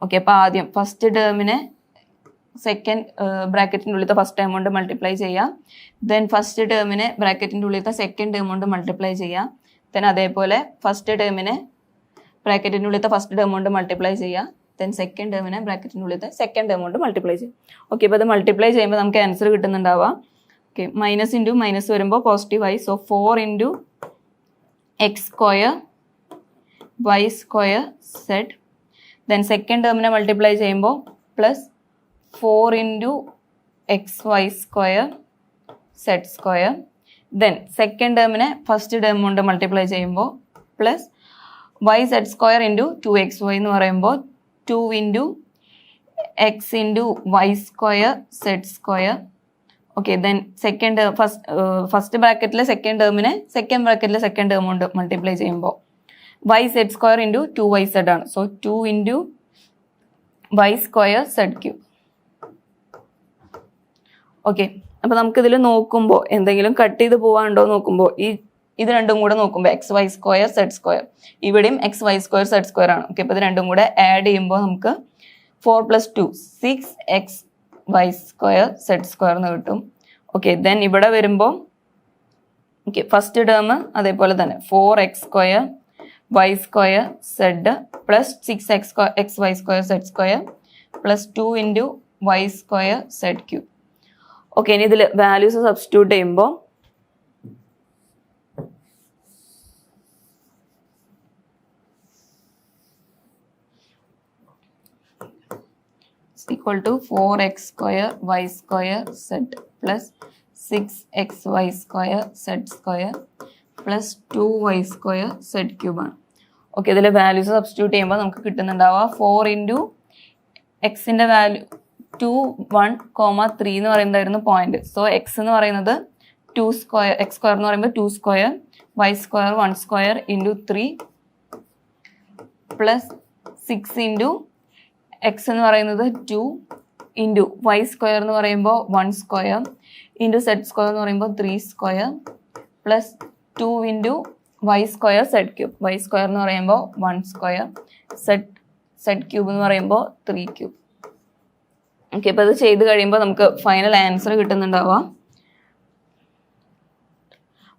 ഓക്കെ, അപ്പോൾ ആദ്യം ഫസ്റ്റ് ടേമിനെ സെക്കൻഡ് ബ്രാക്കറ്റിൻ്റെ ഉള്ളിലത്തെ ഫസ്റ്റ് ടേം കൊണ്ട് മൾട്ടിപ്ലൈ ചെയ്യാം. ദെൻ ഫസ്റ്റ് ടേമിനെ ബ്രാക്കറ്റിൻ്റെ ഉള്ളിലത്തെ സെക്കൻഡ് ടേം കൊണ്ട് മൾട്ടിപ്ലൈ ചെയ്യാം. ദെൻ അതേപോലെ ഫസ്റ്റ് ടേമിനെ ബ്രാക്കറ്റിൻ്റെ ഉള്ളിലത്തെ ഫസ്റ്റ് ടേം കൊണ്ട് മൾട്ടിപ്ലൈ ചെയ്യാം. ദെൻ സെക്കൻഡ് ടേമിനെ ബ്രാക്കറ്റിൻ്റെ ഉള്ളിലത്തെ സെക്കൻഡ് ടേം കൊണ്ട് മൾട്ടിപ്ലൈ ചെയ്യും. ഓക്കെ, അപ്പോൾ അത് മൾട്ടിപ്ലൈ ചെയ്യുമ്പോൾ നമുക്ക് ആൻസർ കിട്ടുന്നുണ്ടാവുക. ഓക്കെ, മൈനസ് ഇൻറ്റു മൈനസ് വരുമ്പോൾ പോസിറ്റീവ് ആയി. So 4 into x square y square z. Then second ടേമിനെ മൾട്ടിപ്ലൈ ചെയ്യുമ്പോൾ plus 4 into x y square z square. Then second ടേമിനെ ഫസ്റ്റ് ടേം കൊണ്ട് മൾട്ടിപ്ലൈ ചെയ്യുമ്പോൾ plus y z square into 2xy എന്ന് പറയുമ്പോൾ 2 into x into y square z square. Okay, then first ബ്രാക്കറ്റിലെ second ടേമിനെ second ബ്രാക്കറ്റിലെ second term കൊണ്ട് multiply ചെയ്യുമ്പോൾ y z square into 2yz ആണ്. So 2 into y square z cube. Okay, അപ്പൊ നമുക്കിതിൽ നോക്കുമ്പോൾ എന്തെങ്കിലും കട്ട് ചെയ്ത് പോവാണ്ടോ നോക്കുമ്പോൾ ഇത് രണ്ടും കൂടെ നോക്കുമ്പോൾ x y square z square, ഇവിടെയും x y square z square ആണ്. ഓക്കെ, അപ്പൊ ഇത് രണ്ടും കൂടെ ആഡ് ചെയ്യുമ്പോൾ നമുക്ക് 4 + 2 6xy സ്ക്വയർ സെഡ് സ്ക്വയർ എന്ന് കിട്ടും. ഓക്കെ, ദെൻ ഇവിടെ വരുമ്പോൾ ഓക്കെ ഫസ്റ്റ് ടേം അതേപോലെ തന്നെ 4x square y square z plus 6xy square z square plus 2 × y square z cube. Okay, ഇനി ഇതിൽ വാല്യൂസ് സബ്സ്റ്റിറ്റ്യൂട്ട് ചെയ്യുമ്പോൾ equal to 4x square y square z plus 6xy square z square plus 2y square z cube ആണ്. Okay, ഇതിലെ values substitute ചെയ്യുമ്പോൾ നമുക്ക് കിട്ടുന്നുണ്ടാവുക 4 × എക്സിൻ്റെ value 2 1, 3 എന്ന് പറയുന്നതായിരുന്നു point. So X എന്ന് പറയുന്നത് 2 സ്ക്വയർ, എക്സ് സ്ക്വയർ എന്ന് പറയുമ്പോൾ 2 square y square 1 square × 3 plus 6 × x എന്ന് പറയുന്നത് 2 × വൈ സ്ക്വയർ എന്ന് പറയുമ്പോൾ 1 സ്ക്വയർ × സെഡ് സ്ക്വയർ എന്ന് പറയുമ്പോൾ 3 square plus 2 × y square z cube. Y square എന്ന് പറയുമ്പോൾ 1 സ്ക്വയർ സെഡ് ക്യൂബ് എന്ന് പറയുമ്പോൾ 3 ക്യൂബ്. ഓക്കെ, അപ്പോൾ ഇത് ചെയ്ത് കഴിയുമ്പോൾ നമുക്ക് ഫൈനൽ ആൻസർ കിട്ടുന്നുണ്ടാവുക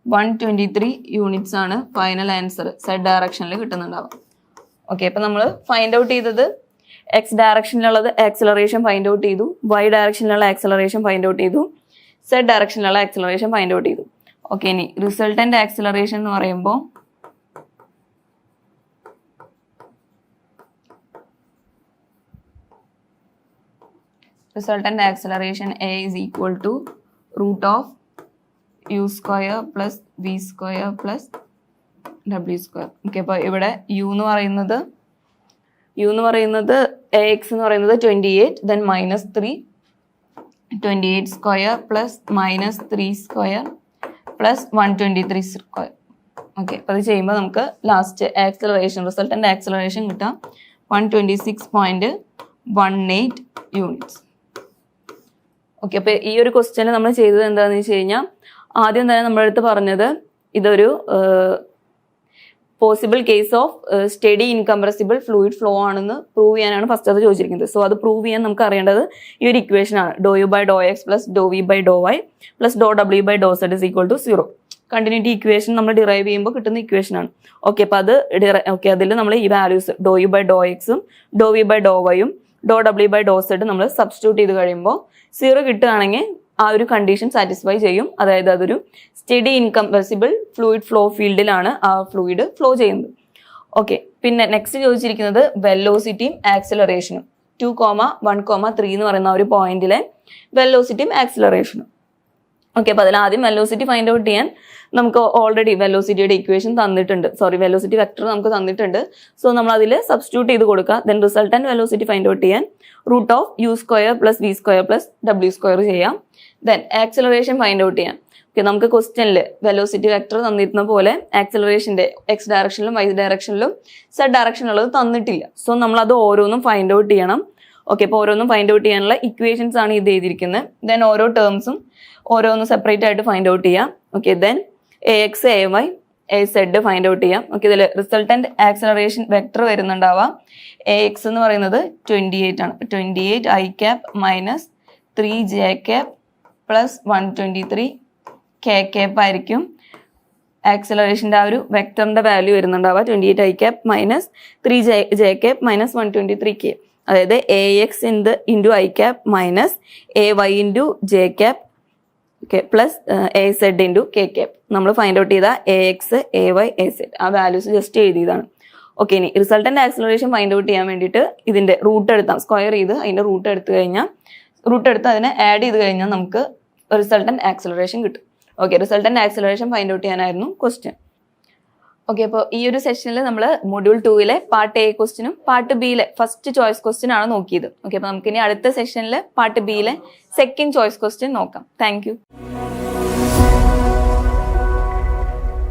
123 യൂണിറ്റ്സ് ആണ് ഫൈനൽ ആൻസർ സെഡ് ഡയറക്ഷനിൽ കിട്ടുന്നുണ്ടാവുക. ഓക്കെ, അപ്പോൾ നമ്മൾ ഫൈൻഡ് ഔട്ട് ചെയ്തത് എക്സ് ഡയറക്ഷനിലുള്ളത് ആക്സിലറേഷൻ ഫൈൻഡ് ഔട്ട് ചെയ്തു, വൈ ഡയറക്ഷനിലുള്ള ആക്സിലറേഷൻ ഫൈൻഡ് ഔട്ട് ചെയ്തു, സെഡ് ഡയറക്ഷനിലുള്ള ആക്സിലറേഷൻ ഫൈൻഡ് ഔട്ട് ചെയ്തു. ഓക്കെ, ഇനി റിസൾട്ടന്റ് ആക്സിലറേഷൻ എന്ന് പറയുമ്പോൾ resultant acceleration A is equal to √u² + v² + w². Okay, അപ്പോൾ ഇവിടെ u എന്ന് പറയുന്നത് ax എന്ന് പറയുന്നത് 28, ദെൻ -3 28² + -3² + 123 സ്ക്വയർ. ഓക്കെ, അപ്പോൾ അത് ചെയ്യുമ്പോൾ നമുക്ക് ലാസ്റ്റ് ആക്സിലറേഷൻ റിസൾട്ടന്റ് ആക്സിലറേഷൻ കിട്ടാം 126.18 യൂണിറ്റ്സ്. ഓക്കെ, അപ്പോൾ ഈ ഒരു ക്വസ്റ്റ്യൻ നമ്മൾ ചെയ്തത് എന്താണെന്ന് വെച്ച് കഴിഞ്ഞാൽ ആദ്യം തന്നെ നമ്മുടെ അടുത്ത് പറഞ്ഞത് ഇതൊരു possible case of study incompressible fluid flow ആണെന്ന് പ്രൂവ് ചെയ്യാനാണ് ഫസ്റ്റ് അത് ചോദിച്ചിരിക്കുന്നത്. സോ അത് പ്രൂവ് ചെയ്യാൻ നമുക്ക് അറിയേണ്ടത് ഈ ഒരു ഇക്വേഷൻ ആണ്, ∂u/∂x + ∂v/∂y + ∂w/∂z = 0. Continuity equation നമ്മൾ ഡിറൈവ് ചെയ്യുമ്പോൾ കിട്ടുന്ന ഇക്വേഷൻ ആണ്. ഓക്കെ, അപ്പോൾ അത് അതിൽ നമ്മൾ ഈ വാല്യൂസ് ∂u/∂x ഉം ∂v/∂y ഉം ∂w/∂z നമ്മൾ സബ്സ്റ്റിറ്റ്യൂട്ട് ചെയ്ത് കഴിയുമ്പോൾ 0 കിട്ടുകയാണെങ്കിൽ ആ ഒരു കണ്ടീഷൻ സാറ്റിസ്ഫൈ ചെയ്യും. അതായത് അതൊരു സ്റ്റഡി ഇൻകംപ്രസിബിൾ ഫ്ലൂയിഡ് ഫ്ലോ ഫീൽഡിലാണ് ആ ഫ്ലൂയിഡ് ഫ്ലോ ചെയ്യുന്നത്. ഓക്കെ, പിന്നെ നെക്സ്റ്റ് ചോദിച്ചിരിക്കുന്നത് വെലോസിറ്റിയും ആക്സിലറേഷനും 2, 1, 3 എന്ന് പറയുന്ന ഒരു പോയിന്റിലെ വെലോസിറ്റിയും ആക്സിലറേഷനും. ഓക്കെ, അപ്പോൾ അതിൽ ആദ്യം വെലോസിറ്റി ഫൈൻഡ് ഔട്ട് ചെയ്യാൻ നമുക്ക് ഓൾറെഡി വെലോസിറ്റിയുടെ ഇക്വേഷൻ തന്നിട്ടുണ്ട്, വെലോസിറ്റി വെക്ടർ നമുക്ക് തന്നിട്ടുണ്ട്. സോ നമ്മൾ അതിൽ സബ്സ്റ്റിറ്റ്യൂട്ട് ചെയ്ത് കൊടുക്കുക. Then resultant velocity find out ചെയ്യാൻ √u² + v² + w² ചെയ്യാം. ദെൻ ആക്സിലറേഷൻ ഫൈൻഡ് ഔട്ട് ചെയ്യാം. ഓക്കെ, നമുക്ക് ക്വസ്റ്റ്യനിൽ വെലോസിറ്റി വെക്ടർ തന്നിരുന്ന പോലെ ആക്സിലറേഷന്റെ എക്സ് ഡയറക്ഷനിലും വൈ ഡയറക്ഷനിലും സെഡ് ഡയറക്ഷനിലുള്ളത് തന്നിട്ടില്ല. സോ നമ്മൾ അത് ഓരോന്നും ഫൈൻഡ് ഔട്ട് ചെയ്യണം. ഓക്കെ, അപ്പോൾ ഓരോന്നും ഫൈൻഡ് ഔട്ട് ചെയ്യാനുള്ള ഇക്വേഷൻസ് ആണ് ഇത് എഴുതിയിരിക്കുന്നത്. ദെൻ ഓരോ ടേംസും ഓരോന്നും സെപ്പറേറ്റ് ആയിട്ട് ഫൈൻഡ് ഔട്ട് ചെയ്യാം. Okay, then ax ay az find out ചെയ്യാം. ഓക്കെ, ഇതിൽ റിസൾട്ടന്റ് ആക്സിലറേഷൻ വെക്ടർ വരുന്നുണ്ടാവാം. ax എന്ന് പറയുന്നത് 28 ആണ്. 28 i cap minus 3 j cap plus 123 k cap ആയിരിക്കും ആക്സിലറേഷൻ്റെ ആ ഒരു വെക്ടറിന്റെ value വരുന്നുണ്ടാവുക. 28 i cap minus 3 j cap minus 123 k. അതായത് ax into i cap minus ay into j cap plus az into k cap. നമ്മൾ find out ചെയ്ത ax ay az ആ values just എഴുതിയതാണ്. Okay, ഇനി റിസൾട്ടന്റ് ആക്സിലറേഷൻ ഫൈൻഡ് ഔട്ട് ചെയ്യാൻ വേണ്ടിയിട്ട് ഇതിന്റെ root എടുത്താൽ സ്ക്വയർ ചെയ്ത് അതിന്റെ റൂട്ട് എടുത്ത് അതിനെ ആഡ് ചെയ്ത് കഴിഞ്ഞാൽ നമുക്ക് റിസൾട്ടന്റ് ആക്സിലറേഷൻ കിട്ടും. Okay, resultant acceleration find out ചെയ്യാനായിരുന്നു ക്വസ്റ്റ്യൻ. ഓക്കെ, അപ്പോൾ ഈ ഒരു സെഷനിൽ നമ്മൾ മൊഡ്യൂൾ 2 പാർട്ട് A ക്വസ്റ്റിനും part B first choice question ആണ് നോക്കിയത്. ഓക്കെ, അപ്പോൾ നമുക്ക് ഇനി അടുത്ത സെഷനിൽ part B second choice question നോക്കാം. Thank U.